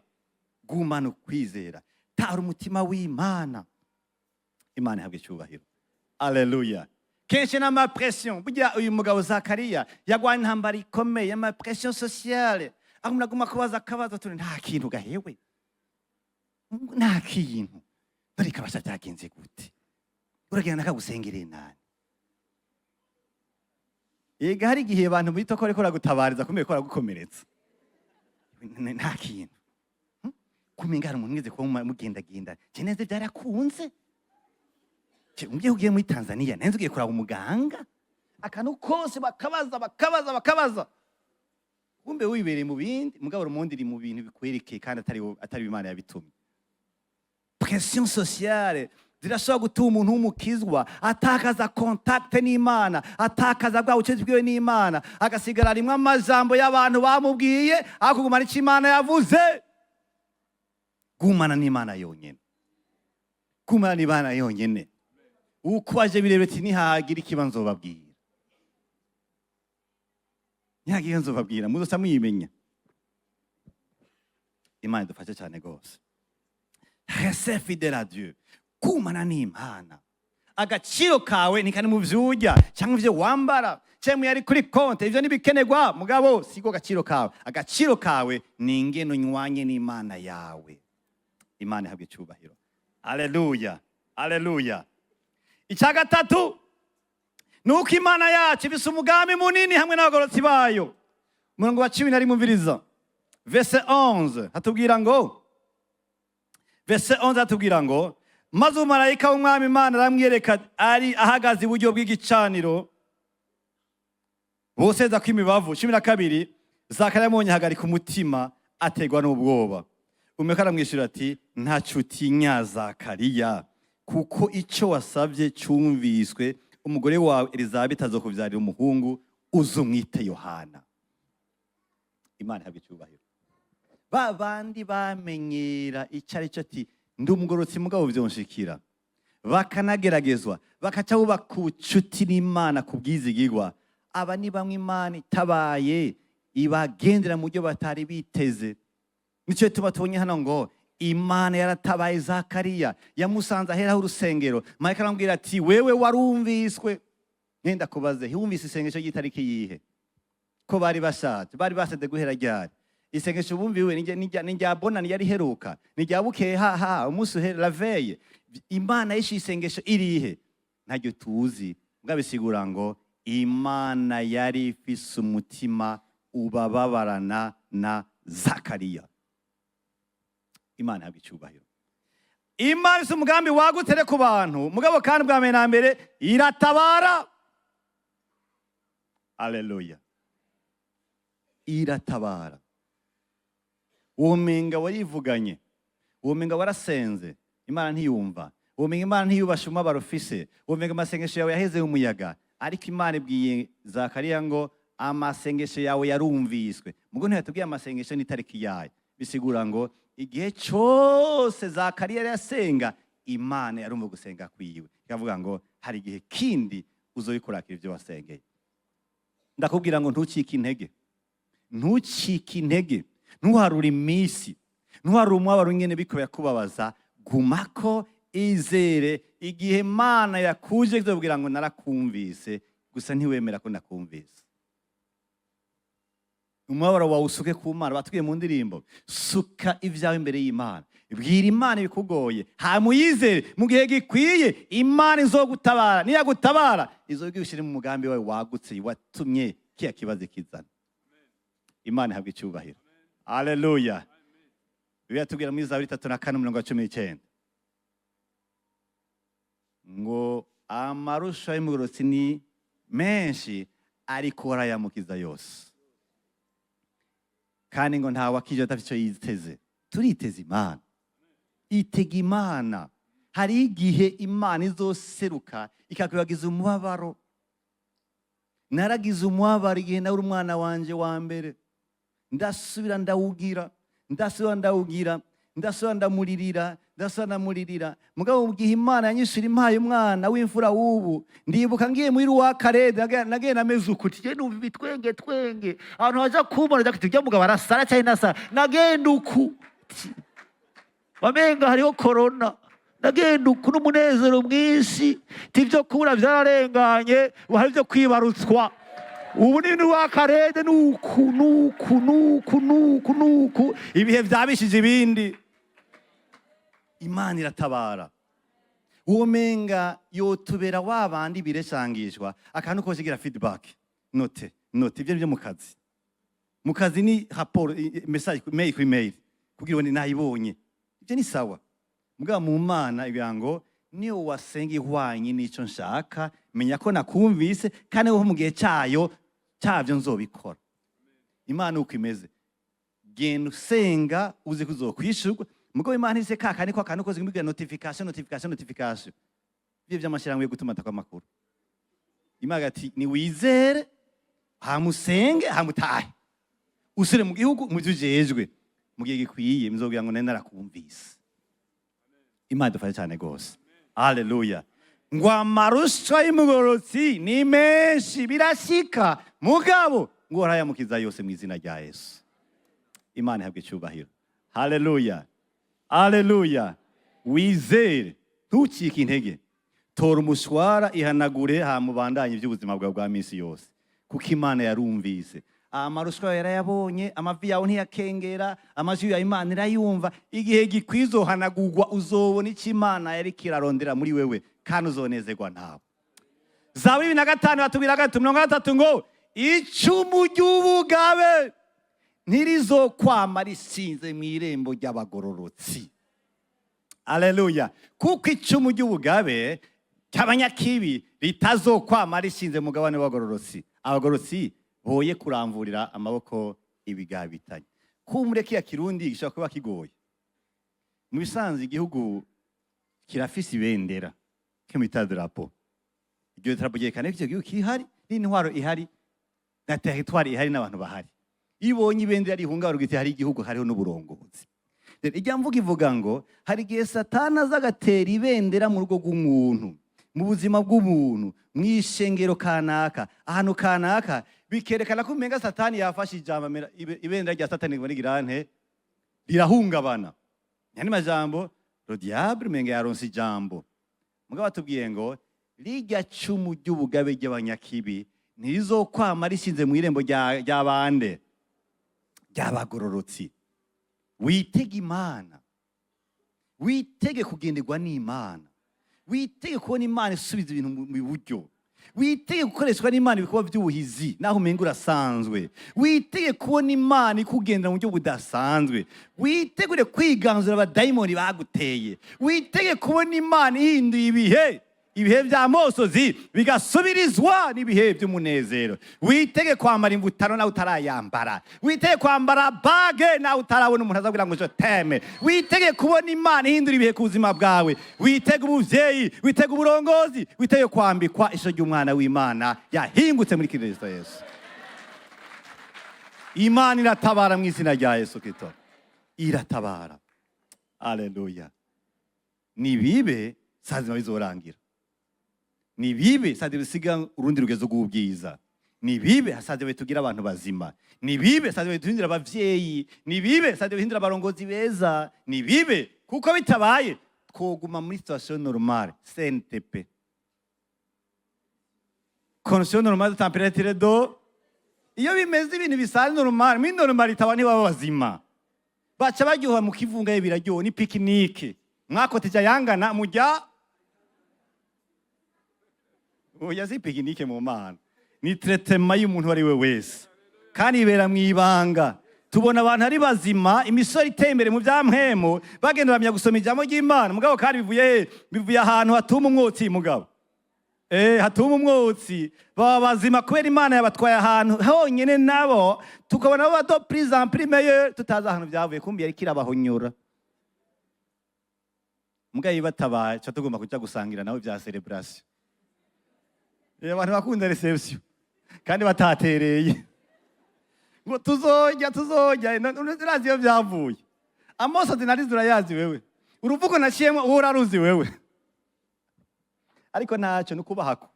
gumana ukwizera, tara umutima w'Imana. Imana ihabwe icyubahiro. Haleluya. Kenshi n'ama pression, burya uyu mugabo Zakariya yagwana intambara ikomeye, ama pression sociale. Aguma kubaza akabazo turi nta kintu gahewe, nta kintu bari kabasha cyagenze gute, uragenda akagusengereye nani. Yega hari igihe abantu bita ko ariko ragutabariza kumeye ko ragukomeretsa, nta kintu kumenga hari umuntu ngeze ko mugendagenda ceneze byarakunze. umubyeyi ugiye muri Tanzania nenze ugiye kuraba umuganga akantu kose bakabaza kumbe wibereye mu bindi mugabo umundi iri mu bintu bikwerekeye kandi atari Imana yabitumye. Pression sociale zirashobora gutuma umuntu w'umukizwa atakaza contact n'Imana, atakaza bwa bucece bwiwe n'Imana, agasigara rimwe amajambo y'abantu bamubwiye aho kugumana icyo Imana yavuze. Gumana n'Imana yonyene, gumana n'Imana yonyene. Uko aje birebere ati nihagira ikibanzo babwira, nihagira ikibanzo babwira muzosa mwimenya. Imana idufashe cyane gose. Reste fidèle à Dieu. Gumana n'Imana. Agaciro kawe ntikani mu vyurya cyangwa ivyo wambara cyangwa yari kuri konte, ivyo nibikenerwa mugabo siko gaciro kawe. Agaciro kawe ni ingeno nywanye n'Imana yawe. Imana ihabwe cyubahiro. Haleluya, haleluya. Icya gatatu nuko Imana yacu ifise umugambi munini hamwe n'abagororotsi bayo. Umurongo wa 10 nari mumviriza. Verset 11 hatubwira ngo maze umumarayika w'Umwami Imana aramwereka ari ahagaze iburyo bw'igicaniro boseza kw'imibavu. 12 Zakariya amonye ahagarika umutima ategwa n'ubwoba. Umwuka aramwishyura ati ntaco utinya Zakariya, kuko icyo wasabye cyumviswe, umugore wawe Elizabeth azokubyarira umuhungu uzumwite Yohana. Imana ihabwe icyubahiro. Babandi bamenyera icari cyo ati ndi umugororotsi mugabo vyonshikira, bakanageragezwa bakaca bubaka ubucuti n'Imana kubwizigirwa. Aba ni bamwe Imana itabaye ibagendera mu buryo batari biteze. Nico tuba tubonye hano ngo Imana yaratabaye Zakariya, yamusanze aheraho urusengero. Marayika aramubwira ati wewe warumviswe. Nenda kubaze yumvise isengesho ry'itariki yihe? Ko bari bashatse, bari basede guhera ryari? Isengesho bumviwe ninjya bona yari heruka, nijya bukeye umunsi uhera la veille. Imana yishi isengesho irihe? Ntajyo tuzi. Ngabisigura ngo Imana yari ifise umutima ubababarana na Zakariya. Imana ihabwe icyubahiro. Imana ifise umugambi wagutse ku bantu, mugabo kandi bwa mbere na mbere iratabara. Haleluya. Iratabara. Womenga warivuganye, womenga warasenze, Imana ntiyumva. Womenga Imana ntiyubasha umubabaro ufise, womenga amasengesho yawe yaheze umuyaga. Ariko Imana ibwiye Zakariya ngo amasengesho yawe yarumviswe. Mugo ntiyatubwiye amasengesho n'itariki yayo. Bisigura ngo igihe cyose Zakariya yari asenga, Imana yarumva gusenga kwiwe. Ikavuga ngo hari igihe kindi uzoyikurakira ibyo wasengeye. Ndakubwira ngo ntucike intege, ntucike intege, ntuharure iminsi, ntuharure umubabaro nyene biko yakubabaza. Gumako izere, igihe Imana yakuje kuzobwira ngo narakumvise, gusa ntiwemera ko nakumvise. Umubabaro wawe usuke ku Mana. Batubwiye mu ndirimbo suka ibyawe imbere y'Imana, bwira Imana ibikugoye, hamuyizere mu gihe gikwiye Imana izogutabara. Niyagutabara izobwishire mu mugambi wawe wagutse watumye kiya kibazo kizana. Imana ihabwe icyubahiro. Haleluya. Bibiliya tubwira muri Zaburi 3:19 ngo amarusha y'umugororotsi ni menshi ariko arayamukiza yose, kandi ngo nta wakije atafite icyo yiteze. Turiteze Imana, itega Imana. Hari igihe Imana izoseruka ikakwibagiza umubabaro. Naragize umubabaro igihe nawe umwana wanje wa mbere, ndasubira ndawugira, ndasubira ndamuririra, mugabo mu gihe Imana yanyishura impaye umwana w'imfura w'ubu, ndibuka ngiye muri Rwakarede nagenda ameze ukuti je numva ibitwenge abantu baza kumbona dakiti byo mugabo arasara cyane nasa, nagenda uku wamenga hariho corona, nagenda uku n'umunezero mwinshi, tivyo kubura byararenganye, hari byo kwibarutswa. Ubu ni Rwakarede nuku ibihe byabishije ibindi. Imana iratabara. Womenga yotubera wabandi bireshangishwa akantu kose gira feedback. Note ibyo mu kazi. Mu kazi ni rapport message mail kuri mail kugira ngo nayibonye. Ibyo ni sawa. Mugabo mu Mana igira ngo niyo wasenga ihwanye n'icyo nshaka, menya ko nakumvise kandi ho mu gihe cyabyo nzobikora. Imana uko imeze, genda usenga uzi kuzokwishurwa. Mugabo Imana ise kakani ko akantu koze imbiga notification. Ibyo by'amashyirahamwe yo gutuma takwamakuru. Imana ati ni wizere, hamusenge, hamutahe. Usire mu gihugu mu byujejwe. Mu gihe gikwiye muzobwira ngo nari narakumvise. Imana dufashe cyane gose. Haleluya. Ngo amaruswa y'umugororotsi ni menshi birashika, mugabo ngo arayamukiza yose mu izina rya Yesu. Imana ihabwe icyubahiro. Haleluya. Haleluya. Wizere, ntucike intege. Tora umushwara ihanagure hamubandanye iby'ubuzima bwawe bwa minsi yose. Kuko Imana yarumvise. Amaruswa yarayabonye, amavi yawe ntiyakengera, amajwi ya Imana irayumva. Igihe gikwizo hanagurwa uzobona icyo Imana yari kirarondera muri wewe kandi uzonezerwa nawe. Zaburi 5:23 ngo icumu ry'ubugabe ntirizokwama rishinze mu irembo ry'abagororotsi. Haleluya. Kuko icumu ry'ubugabe cy'abanyakibi ritazokwama rishinze mu mugabane w'abagororotsi. Abagororotsi boye kuramvurira amaboko ibigabitanye. Kumureke ya Kirundi gishaka kuba kigoye. Mu bisanzwe igihugu kirafise ibendera kimita drapo. Iryo drapo ryekana ko icyo gihugu kihari, n'intwaro ihari, na territoire ihari n'abantu bahari. Ibonye ibendera rihungabana rugiti hari igihugu hariho n'uburongozi. Ijya mvuga ivuga ngo hari igihe Satani azagatera ibendera mu rugo rw'umuntu, mu buzima bw'umuntu, mu ishengero kanaka, ahantu kanaka, bikerekana ko umenga Satani yafashe ijambo, ibendera rya Satani ngo nigirante rirahungabana. Yani majambo le diable menga yaronse ijambo. Mugabo batubwiye ngo rijya cumu ry'ubugabe ry'abanyakibi ntirizokwama rishinze mu irembo ry'abande ry'abagororotsi. Witege Imana, witege kugenderwa n'Imana, witege kubona Imana isubiza ibintu mu buryo, witege gukoreshwa n'Imana ibikorwa by'ubuhizi naho umenga urasanzwe, witege kubona Imana ikugendera mu buryo budasanzwe, witegure kwiganzura abadayimoni baguteye, witege kubona Imana ihinduye ibihe bya mosozi bigasubirizwa n'ibihe by'umunezero. Witege kwambara imvutano nawe utarayambara, witege kwambara bage nawe utarabona umuntu azabwira ngo teme, witege kubona Imana ihindura ibihe ku buzima bwawe, witege ubuvyeyi, witege uburongozi, witege kwambikwa isho ry'umwana w'Imana yahingutse muri Kristo Yesu. Imana iratabara mu izina rya Yesu Kristo, iratabara. Haleluya. Nibibe sazima bizorangira, nibibe sade bisiga urundi rugezo rw'ubwiza, nibibe sade betugira abantu bazima, nibibe sade betuhindira abavyeyi, nibibe sade behindira abarongozi beza, nibibe kuko bitabaye twoguma muri situation normale, CNTP, condition normale de température d'eau. Iyo bimeze ibintu bisanzwe normal, muri normalite abantu baba bazima, baca baryoha mu kivunga biraryoha, ni picnic mwakoteja yangana mujya oya si picnic mu Mana, ni traitement y'umuntu wari we wese kandi ibera mu ibanga. Tubona abantu ari bazima, imisoro itembere mu byamhemo, bagenda bamya gusoma ijambo ry'Imana, mugabo kandi bivuye ahantu hatuma umwotsi mugabo. Hatuma umwotsi, baba bazima kubera Imana yabatwaye ahantu honyene nabo, tukabona bato prise en primeure tutaza ahantu byavuye, kumbi yari kirabahonyora. Mugaye batabaye cyo tugomba kujya gusangira nawe bya celebration. Abantu bakunda reception kandi batatereye ngo tuzojya urazi iyo byavuye. Amoso dinari zurayazi wewe, uruvugo naciyemo uhora ruzi wewe, ariko ntacyo nukubahako,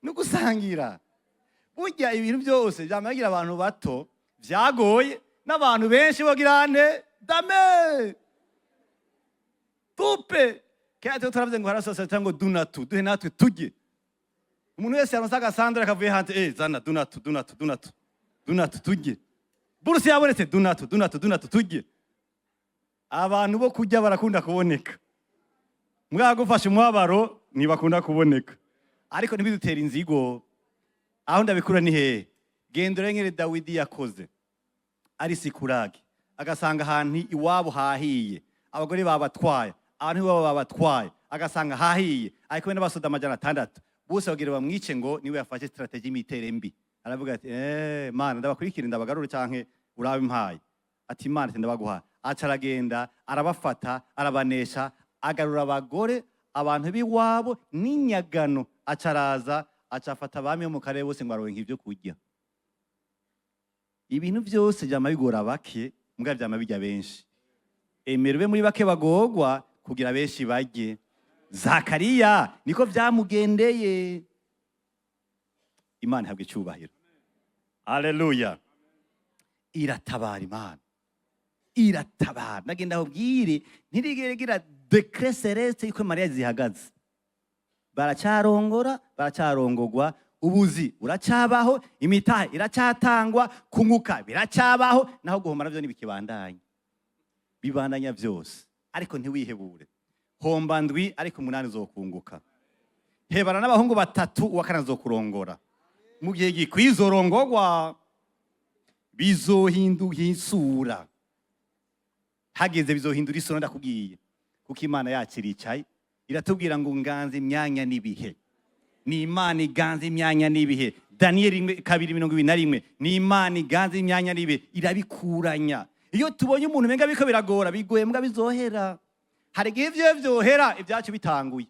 nugusangira. Burya ibintu byose byamagira abantu bato byagoye, n'abantu benshi bagirane dame tupe kaya turavuze ngo harasosa cyangwa dunatu duhe natwe tujye. Umuntu wese yaronsaga Sandra akavuye hanze zana dunatu tujye. Buruse yabonetse dunatu tujye. Abantu bo kujya barakunda kuboneka, mwagufasha umwabaro ntibakunda kuboneka, ariko ntibidutera inzigo. Aho ndabikura ni hehe? Gendera ngere Dawidi yakoze ari Sikuragi, agasanga ahantu iwabo hahiye, abagore babatwaye, abantu babo babatwaye, agasanga hahiye, ariko we n'abasoda 600 bose bagira bamwice ngo niwe yafashe strategy imitere mbi. Aravuga ati Mana ndabakurikira ndabagarure canke urabe impaye. Ati Mana ati ndabaguha. Aca aragenda arabafata arabanesha agarura abagore abantu biwabo n'inyagano, aca araza aca afata abami bo mu karere bose ngo aronke ivyo kurya. Ibintu byose byama bigora bake mbwa byama bijya benshi. Emerwe muri bake bagogwa kugira benshi barye. Zakariya niko byamugendeye. Imana ihabwe icyubahiro. Haleluya. Iratabara Imana. Iratabara. Nagenda ubwire ntirigeregira decret celeste iko Maria zihagaze. Baracarongora, baracarongogwa, ubuzi uracabaho, imitahe iracyatangwa, kunguka biracabaho, naho guhomba navyo nibikibandanya. Bibandanya byose. Ariko ntiwihebure. Homba ndwi ariko 8 zokunguka. Hebara n'abahungu 3 uwakana zokurongora. Mu gihe gikwizorongogwa bizohinduka isura. Hageze bizohindura isura ndakubwiye. Kuko Imana yakiricaye iratubwira ngo nganze imyanya nibihe. Ni Imana iganze imyanya nibihe. Daniel 2:21 ni Imana iganze imyanya nibihe, irabikuranya. Iyo tubonye umuntu menga biko biragora bigoye mbwa bizohera. Hari gihe ivyo byohera ibyacu bitanguye.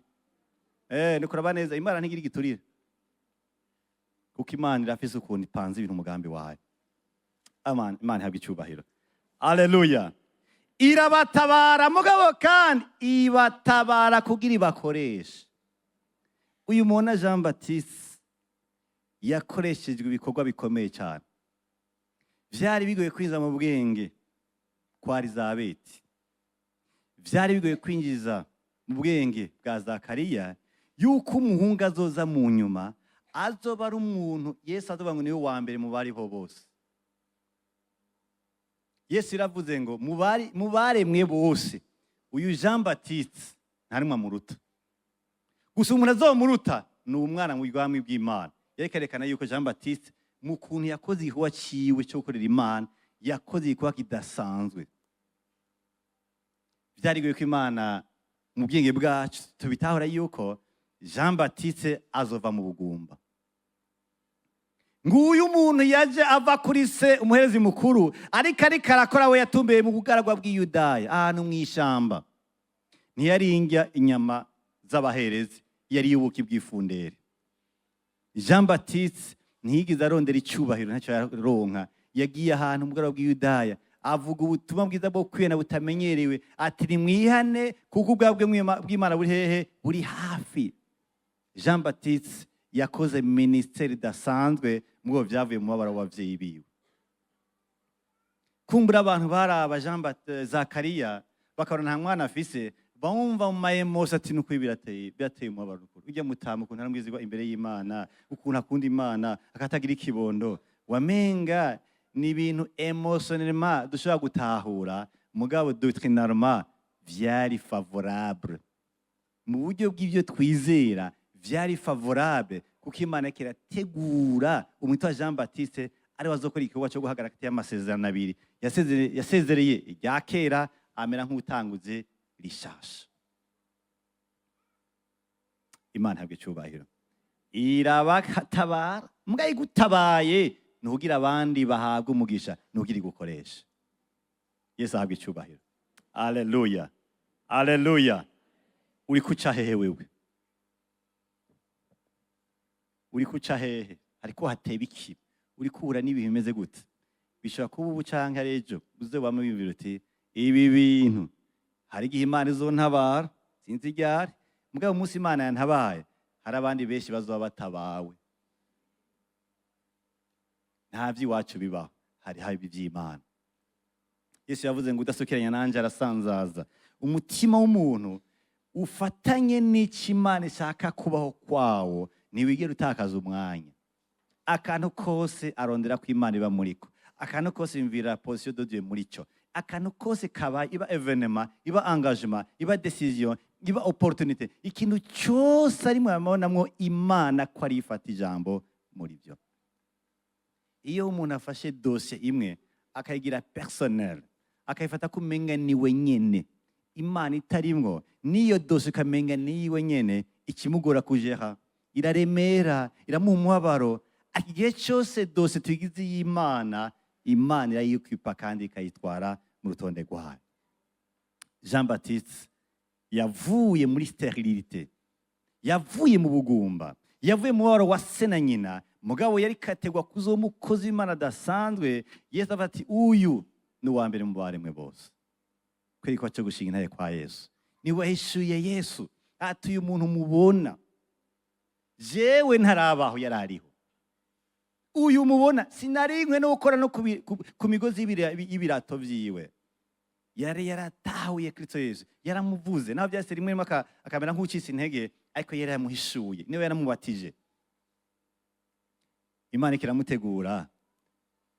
Nikuraba neza Imana ntigira igiturire. Kuko Imana irafise ukuntu ipanze ibintu umugambi wayo. Amen. Imana ihabwe icyubahiro. Haleluya. Irabatabara mugabo kandi ibatabara kugira ibakoresha. Uyu mwana Jean Baptiste yakoreshejwe ibikorwa bikomeye cyane. Vyari bigoye kwinjiza mu bwenge kwa Elizabeti. Vyari bigoye kwinjiza mu bwenge bwa Zakariya yuko umuhungu azoza mu nyuma azoba ari umuntu Yesu azoba ngo niwe wa mbere mu bari bo bose. Yesu iravuze ngo mu baremwe bose uyu Jean Baptiste ntarimwe muruta. Gusa umuntu azomuruta ni umwana mu bwami bw'Imana. Yerekana yuko Jean Baptiste mu kuntu yakoze igikorwa ciwe cyo gukorera Imana, yakoze igikorwa kidasanzwe. Vyarigoye ko Imana mu bwenge bwacu tubitahura yuko Jean Baptiste azova mu bugumba. Nguyu umuntu yaje ava kuri se umuherezi mukuru ariko arakora we yatumbeye mu bugaragwa bw'Iyudaya ahantu mw'ishamba. Ntiyaringa inyama z'abaherezi, yari yubuki bw'ifundere. Jean Baptiste ntiyigize arondera icyubahiro ntacyo yaronka. Yagiye ahantu mu bugaragwa bw'Iyudaya avuga ubutumwa bwiza bwo kwiyana butamenyerewe ati nimwihane kuko ubwabwe bw'Imana buri hehe buri hafi. Jean Baptiste yakoze ministeri dasanzwe mugo byavuye mu mabara w'abavyeyi biwe. Kumbura abantu baraba Jean Baptiste Zakariya bakabona nta mwana afise bumva mu mayemose ati nuko birateye umubabaro ukuri. Ujya mutamu ukuntu aramwizigwa imbere y'Imana, ukuntu akunda Imana akatagira ikibondo. Wamenga ni ibintu emotionnellement dushobora gutahura mugabo doctrinalement vyari favorable. Mu buryo bw'ivyo twizera vyari favorable kuko Imana kirategura umwitwa Jean Baptiste ari wazokora ikikorwa cyo guhagaraka y'amasezerano abiri. Yasezereye irya kera amera nk'utanguze rishasha. Imana habwe cyubahiro. Irabatabara mbwa igutabaye nugira abandi bahabwa umugisha nugira gukoresha. Yesu ahabwe cyubahiro. Haleluya. Haleluya. Uri kuca hehe wewe? Uri kuca hehe? Ariko hateba iki? Uri kubura n'ibihe bimeze gute? Bishobora kuba ubu canke arejo uze bamwe bibwira uti ibi bintu hari igihe Imana izontabara sinzi ryari mugabo umunsi Imana yantabaye hari abandi benshi bazoba batabawe. Nta by'iwacu bibaho, hari habi by'Imana. Yesu yavuze ngo udasukiranya nanje arasanzaza. Umutima w'umuntu ufatanye n'Imana ishaka kubaho kwawo ntiwigera utakaza umwanya. Akantu kose arondera ko Imana iba muriko. Akantu kose imvira position de Dieu muri cyo. Akantu kose kaba iba événement, iba engagement, iba décision, iba opportunité. Ikintu cyose ari mwabonamwo Imana ko ari ifata ijambo muri byo. Iyo umuntu afashe dossier imwe akayigira personnel, akayifata kumenga ni wenyene, imana itarimwo, n'iyo dose ukamenga niwe nyene, ikimugora kujera, iraremera, iramuha umubabaro. Igihe cyose dose tugize y'Imana, Imana irayikwipa kandi ikayitwara mu rutonde rwayo. Jean Baptiste yavuye muri sterilité, yavuye mu bugumba, yavuye mu mubabaro wa se na nyina, mugabo yari kategwa kuzo umukozi w'Imana adasanzwe. Yesu avuga ati uyu ni uwa mbere mu baremwe bose. Kwereka cyo gushinga intaye kwa Yesu, ni wahishuye Yesu ati uyu muntu mubona jewe ntarabaho yarariho, uyu mubona sinarinkwe no gukora no ku migozi y'ibirato vyiwe. Yari yaratahuye Kristo Yesu, yaramuvuze naho byase rimwe akamera nk'ucitse intege, ariko yari yamuhishuye, niwe yaramubatije. Imana ikiramutegura.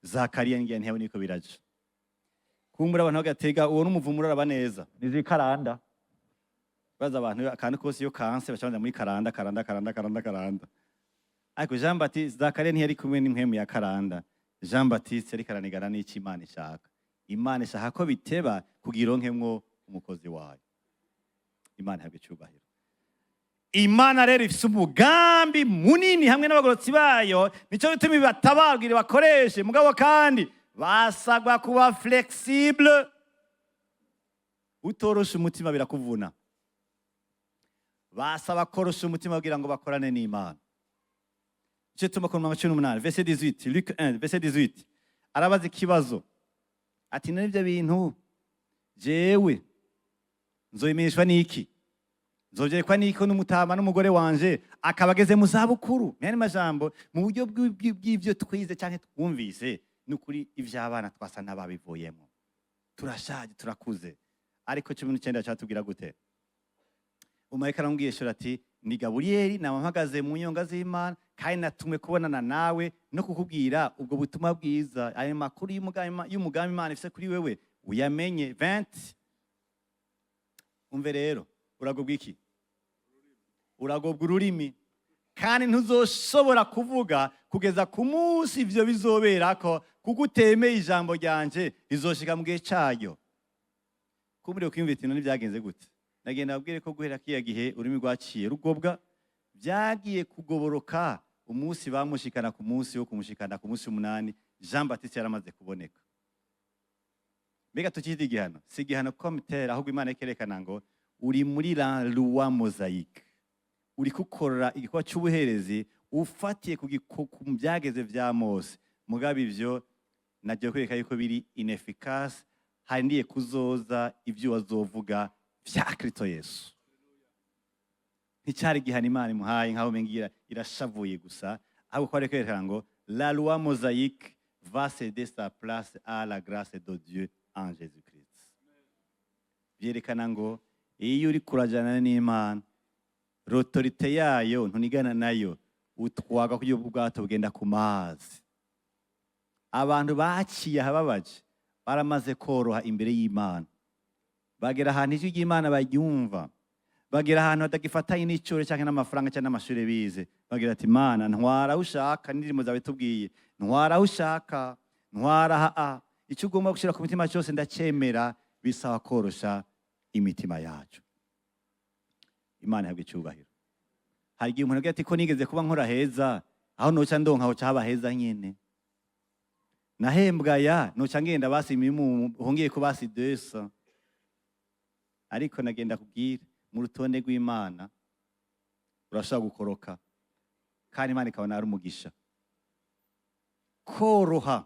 Zakariya ngiye ntiyawe niko biraje. Kumbura abantu bagatega uwo n'umuvumo uraraba neza, nizi karanda. Baza abantu akantu kose yo kanse bacabanda muri karanda. Ariko Jean Baptiste, Zakariya ntiyari kumwe n'impwemu ya karanda. Jean Baptiste yari karanigana n'iki Imana ishaka. Imana ishaka ko biteba kugira onkemwo umukozi wayo. Imana ihabwe icyubahiro. Imana rero ifite umugambi munini hamwe n'abagorotsi bayo, nico bituma batabarwira bakoreshe, mugabo kandi basagwa kuba flexible. Utorosha umutima birakuvuna. Basaba korosha umutima kugira ngo bakorane n'Imana. Je tuma ku 18 verset 18, Luc 1 verset 18. Arabaza ikibazo ati n'ibyo bintu jewe nzoyimeshwa niki, nzovyerekwa niko n'umutama n'umugore wanje akabageze mu zabukuru. Nene majambo mu buryo bw'ivyo twize cyane twumvise, n'ukuri ivy'abana twasa n'ababivuyemo, turashaje turakuze. Ariko 19 cyatubwira gute? Umarayika arambwiye shora ati ni Gaburiyeli nampagaze mu nyonga z'Imana, kandi natumwe kubonana nawe no kukubwira ubwo butumwa bwiza, ayo makuru y'umugambi Imana ifise kuri wewe uyamenye. 20. Umve rero, uragobwa iki? Uragobwa ururimi, kandi ntuzoshobora kuvuga kugeza ku munsi ivyo bizoberako, kuko utemeye ijambo ryanje rizoshika mu gihe cayo. Kumuri ukwiyumvira iti none byagenze gute? Nagenda abwire ko guhera kiya gihe ururimi rwaciye rugobwa, byagiye kugoboroka umunsi bamushikana ku munsi wo kumushikana ku munsi 8 Jean Baptiste yaramaze kuboneka. Mbega tukiri igihano, si igihano comitaire, ahubwo Imana ikerekana ngo uri muri la loi mosaïque, uri kukorora igikorwa cy'ubuherezi ufatiye ku byageze vya Mose. Mugabe ivyo najye kwereka yuko biri inefficace, handiye kuzoza ivyo wazovuga vya Kristo Yesu. Nticyari gihana Imana imuhaye nkaho mengira irashavuye gusa, ahubwo ko arekerekana ngo la loi mosaïque va céder sa place à la grâce de Dieu en Jésus-Christ. Byerekana ngo iyo uri kurajana n'Imana, l'autorité yayo ntunigana nayo, utwaga kujya ubwato bugenda ku mazi. Abantu baciye ahababaje baramaze koroha imbere y'Imana, bagera ahantu ijwi ry'Imana baryumva, bagera ahantu batagifatanye n'icoro cyangwa n'amafaranga cyangwa n'amashuri bize, bagira ati Imana ntwara ushaka, n'indirimo zawe tubwiye ntwara ushaka, ntwara icyo ugomba gushira ku mitima cyose ndacyemera. Bisaba korosha imitima yacu. Imana ihabwe icyubahiro. Hari igihe umuntu agira ati ko nigeze kuba nkora heza, aho noca ndonka aho cyaba heza nyene, nahembwa noca ngenda basi imimu hongeye ko basi 200. Ariko nagenda kubwira mu rutonde rw'Imana urashaka gukoroka, kandi Imana ikabona ari umugisha. Koroha,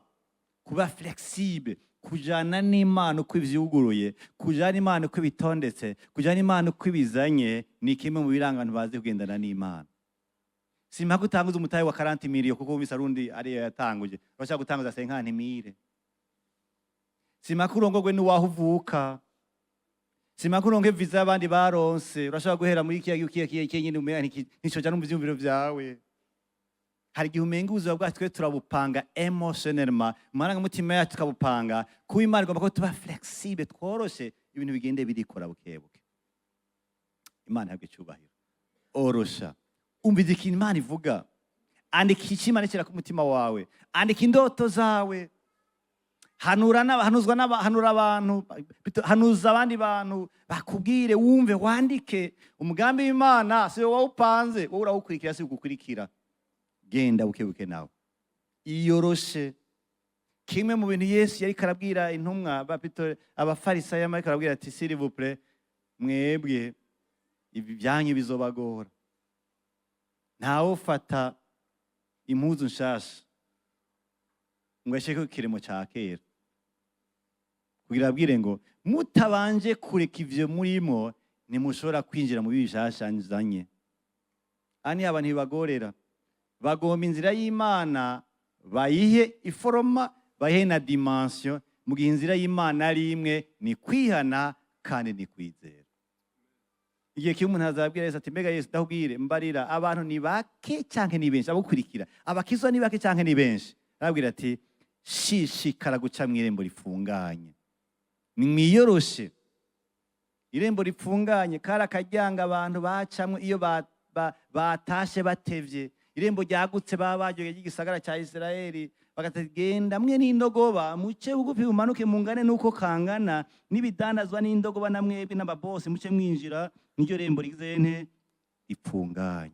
kuba flexible, kujana n'Imana uko ivyuguruye, kujana Imana uko bitondetse, kujana Imana uko ibizanye, ni kimwe mu biranga abantu bazi kugendana n'Imana. Simpa gutanguza umutahe wa 40 miliyo kuko umisa rundi ariyo yatanguje, bashaka gutanguza 50 mile. Simpa kurongogwe n'uwaho uvuka, simpa kuronke visa abandi baronse, urashaka guhera muri kiya nyine umenya nticoja no mu byumviro byawe. Hari igihe umenga ubuzima bwacu twe turabupanga emotionnellement, maranga mutima yacu tukabupanga, kuba Imana igomba ko tuba flexible, tworoshe ibintu bigende birikora bukebuke. Imana ihabwe icyubahiro. Orosha, umvize ikintu Imana ivuga, andika icyo Imana ishyira ku mutima wawe, andika indoto zawe. hanura abantu, hanuza abandi bantu, bakubwire, wumve, wandike. Umugambi w'Imana si wowe wawupanze, wowe urawukurikira, si ugukurikira. Genda bukebuke nawe. Iyoroshe. Kimwe mu bintu Yesu yari karabwira intumwa, abafarisayo ariko arabwira ati, s'il vous plaît, mwebwe ibi byanyu bizobagora. Ntawe ufata impuzu nshasha ngo asheke ku kiremo cya kera, kugira abwire ngo mutabanje kureka ivyo murimo ntimushobora kwinjira mu bishasha nzanye. Ani abantu bibagorera, bagomba inzira y'Imana bayihe iforoma, bayihe na dimension, mu gihe inzira y'Imana ari imwe, ni kwihana kandi ni kwizera. Igihe kimwe umuntu azabwira Yesu ati, mbega Yesu ndahubwire, mbarira abantu ni bake canke ni benshi abakurikira, abakizwa ni bake canke ni benshi? Arabwira ati, shishikara guca mw'irembo rifunganye, nimwiyoroshe. Irembo rifunganye kari akaryango abantu bacamwe iyo batashe batevye. Irembo ryagutse baba baryoye ry'igisagara cya Isirayeli, bagatagenda mwe n'indogoba, muce bugufi bumanuke mungane nuko kangana, n'ibidandazwa n'indogoba na mwebwe n'ababose muce mwinjira n'iryo rembo rigizene rifunganye.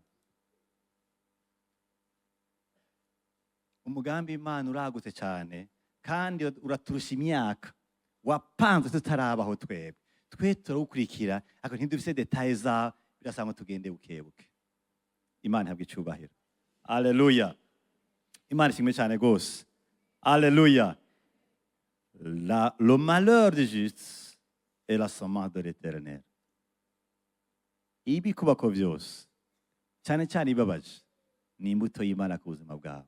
Umugambi w'Imana uragutse cyane kandi uraturusha imyaka, wapanze tutarabaho twebwe. Twe turawukurikira ariko ntidufise details za, birasanga tugende bukebuke. Imana ihabwe icyubahiro. Alleluia. Imana ishimwe cyane gose. Alleluia. Le malheur du juste est la semence de l'Éternel. Ibikubako byose cyane cyane ibabaje ni imbuto y'Imana ku buzima bwawe.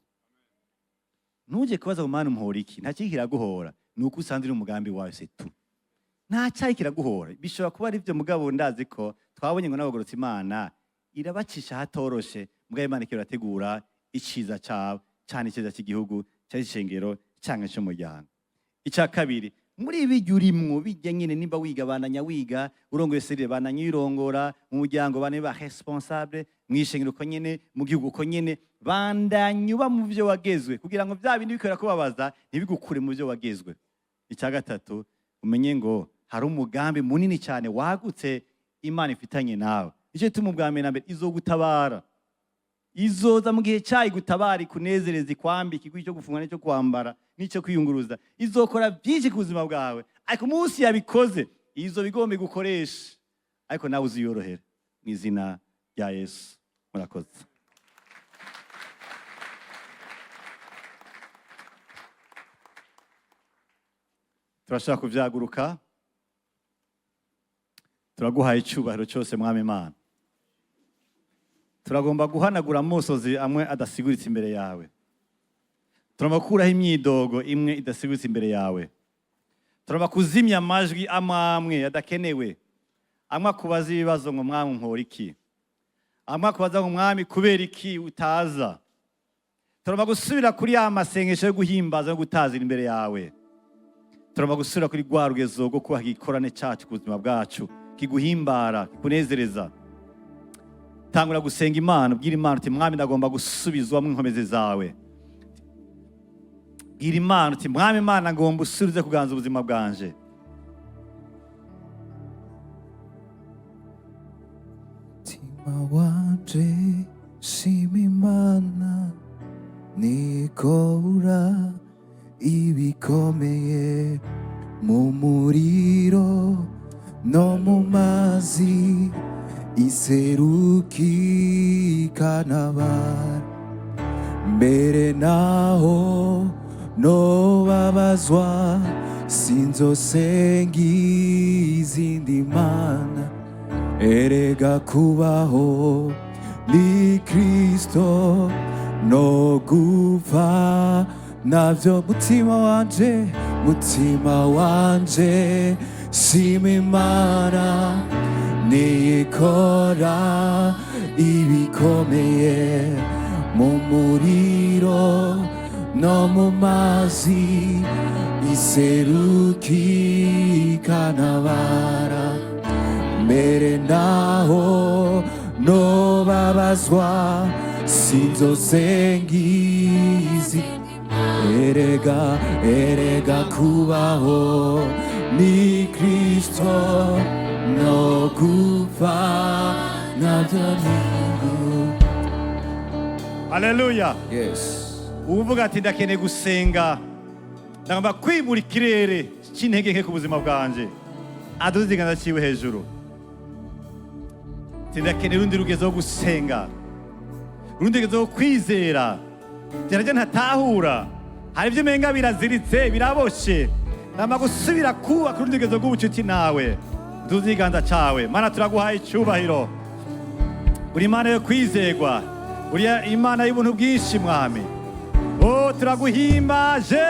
Ntuje kubaza ngo Mana umuhora iki, nta kiri kiraguhora, nuko usanzwe uri umugambi wawe c'est tout. Nta cyayi kiraguhora, bishobora kuba ari byo mugabo ndazi ko twabonye ngo n'abagorotse Imana irabacisha hatoroshe, mugabo Imana ikirategura iciza cyawe, cyane iciza cy'igihugu, cy'ishengero cyangwa cy'umuryango. Icya kabiri, muri ibi urimwo bijya nyine, nimba wiga bandanya wiga, urongoye serire bandanya wirongora, mu muryango bane ba responsable, mwishengero ko nyene, mu gihugu ko nyene, bandanya uba mu byo wagezwe kugira ngo bya bindi bikorera kubabaza ntibigukure mu byo wagezwe. Icya gatatu, umenye ngo hari umugambi munini cyane wagutse Imana ifitanye nawe. Icyo tuma ubwami na mbere izogutabara, izoza mu gihe cyayi gutabara, ikunezereza, ikwambika icyo gufunga n'icyo kwambara n'icyo kwiyunguruza, izokora byinshi ku buzima bwawe, ariko munsi yabikoze izo bigomba gukoresha, ariko nawe uziyorohera mu izina rya Yesu. Murakoze. Turashaka kuvyaguruka, turaguhaye icyubahiro cyose Mwami Imana. Turagomba guhanagura amosozi amwe adasiguritse imbere yawe. Turagomba gukuraho imyidogo imwe idasiguritse imbere yawe. Turagomba kuzimya amajwi amwe adakenewe, amwe akubaza ibibazo ngo Mwami nkora iki, amwe akubaza ngo Mwami kubera iki utaza. Turagomba gusubira kuri ya masengesho yo guhimbaza no gutazira imbere yawe. Turagomba gusubira kuri rwa rugezo rwo kubaha igikorane cyacu ku buzima bwacu, kiguhimbara, kikunezereza. Tangura gusenga Imana, ubwira Imana uti Mwami ndagomba gusubizwamo inkomezi zawe. Bwira Imana uti Mwami Imana ngomba usubize kuganza ubuzima bwanje. Mutima wanje shima Imana, nikora ibikomeye mu muriro no mu mazi, iserukikanabara. Mbere naho nobabazwa, sinzosenga izindi mana. Erega kubaho ni Kristo, no gupfa navyo. Mutima wanje shima Imana, nikora ibikomeye mu muriro no mu mazi, iserukikanabara. Mbere naho nobabazwa, sinzosenga izindi erega kubaho ni Kristo no gupfa nabyo ni Haleluya. Yes. uvuga ati ndakeneye gusenga, ndagomba kwimura ikirere cy'intege nke ku buzima bwanje, aduze ikiganza cyiwe hejuru. Ndakeneye urundi rugezo rwo gusenga, urundi rugezo rwo kwizera. Byarajya ntatahura, hari ibyo umenga biraziritse biraboshe, ndagomba gusubira kubaka urundi rugezo rw'ubucuti nawe. Duze ikiganza cyawe. Mana, turaguhaye icyubahiro, uri Imana yo kwizerwa, uri Imana y'ubuntu bwinshi mwami. Oh, turaguhimbaje,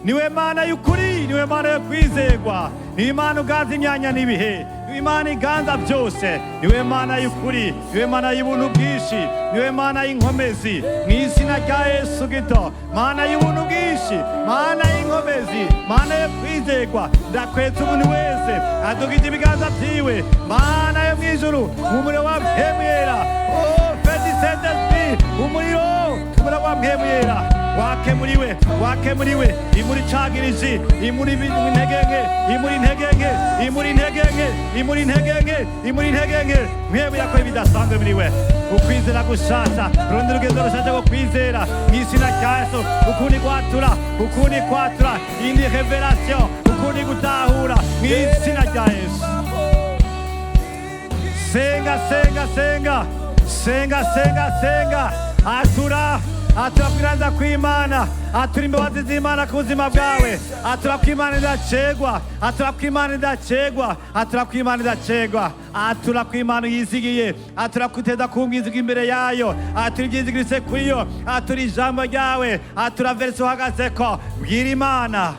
niwe Mana y'ukuri, niwe Mana yo kwizerwa, niwe Imana uganza imyanya n'ibihe, niwe Imana iganza byose, niwe Mana y'ukuri, niwe Mana y'ubuntu bwinshi, niwe Mana y'inkomezi. Mu izina rya Yesu Kristo, Mana y'ubuntu bwinshi, Mana y'inkomezi, Mana yo kwizerwa, ndakwetse umuntu wese adugije ibiganza byiwe, Mana yo mw'ijuru, umuriro wa Mpemuyera. Oh, feti sentesi, umuriro wa Mpemuyera wake muriwe, imuri cagiriji, imuri intege nke, mwebwe yakora ibidasanzwe muriwe. Ukwizera gushasha, rundi rugendo rushasha rwo kwizera mu izina rya Yesu. Ukundi kwatura, indi revelation, ukundi gutahura mu izina rya Yesu. Senga. Atura kwiranza kw'Imana, atura imbabazi z'Imana ku buzima bwawe, atura kw'Imana idacegwa, atura kw'Imana yizigiye, atura kuteza kumbwiziga imbere yayo, atura ibyizigiritse kuri yo, atura ijambo ryawe, atura verse uhagazeko. Bwira Imana,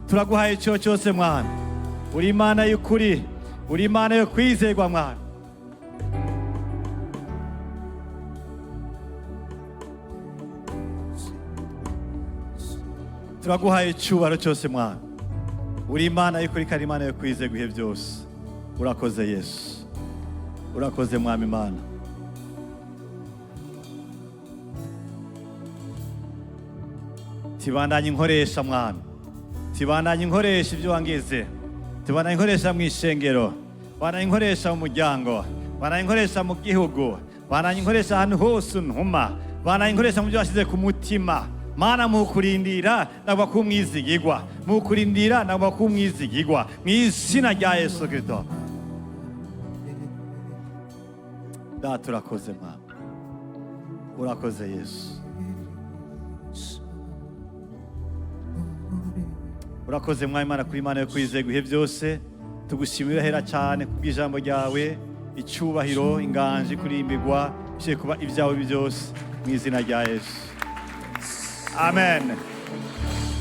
turaguhaye icyo cyose mwana, uri Imana y'ukuri, uri Imana yo kwizerwa mwana. Turaguhaye icyubahiro cyose mwana, uri Imana y'ukuri kandi Imana yo kwizerwa ibihe byose. Urakoze Yesu, urakoze mwami Imana. Tibandanye inkoresha mwami, tibandanye inkoresha ibyo wangize, tibandanye inkoresha mu ishengero, tibandanye inkoresha mu muryango, tibandanye inkoresha mu gihugu, tibandanye inkoresha ahantu hose untuma, tibandanye inkoresha mu byo washyize ku mutima. Mana, mukurindira nagomba kumwizigirwa, mukurindira nagomba kumwizigirwa mu izina rya Yesu Kristo. Data, urakoze Mana, urakoze Yesu, urakoze mwami Imana, kuri Imana yo kwizerwa ibihe byose. Tugushimira hera cyane kubw'ijambo ryawe, icyubahiro, inganji, kurimbirwa bishye kuba ibyawe byose mu izina rya Yesu. Amen.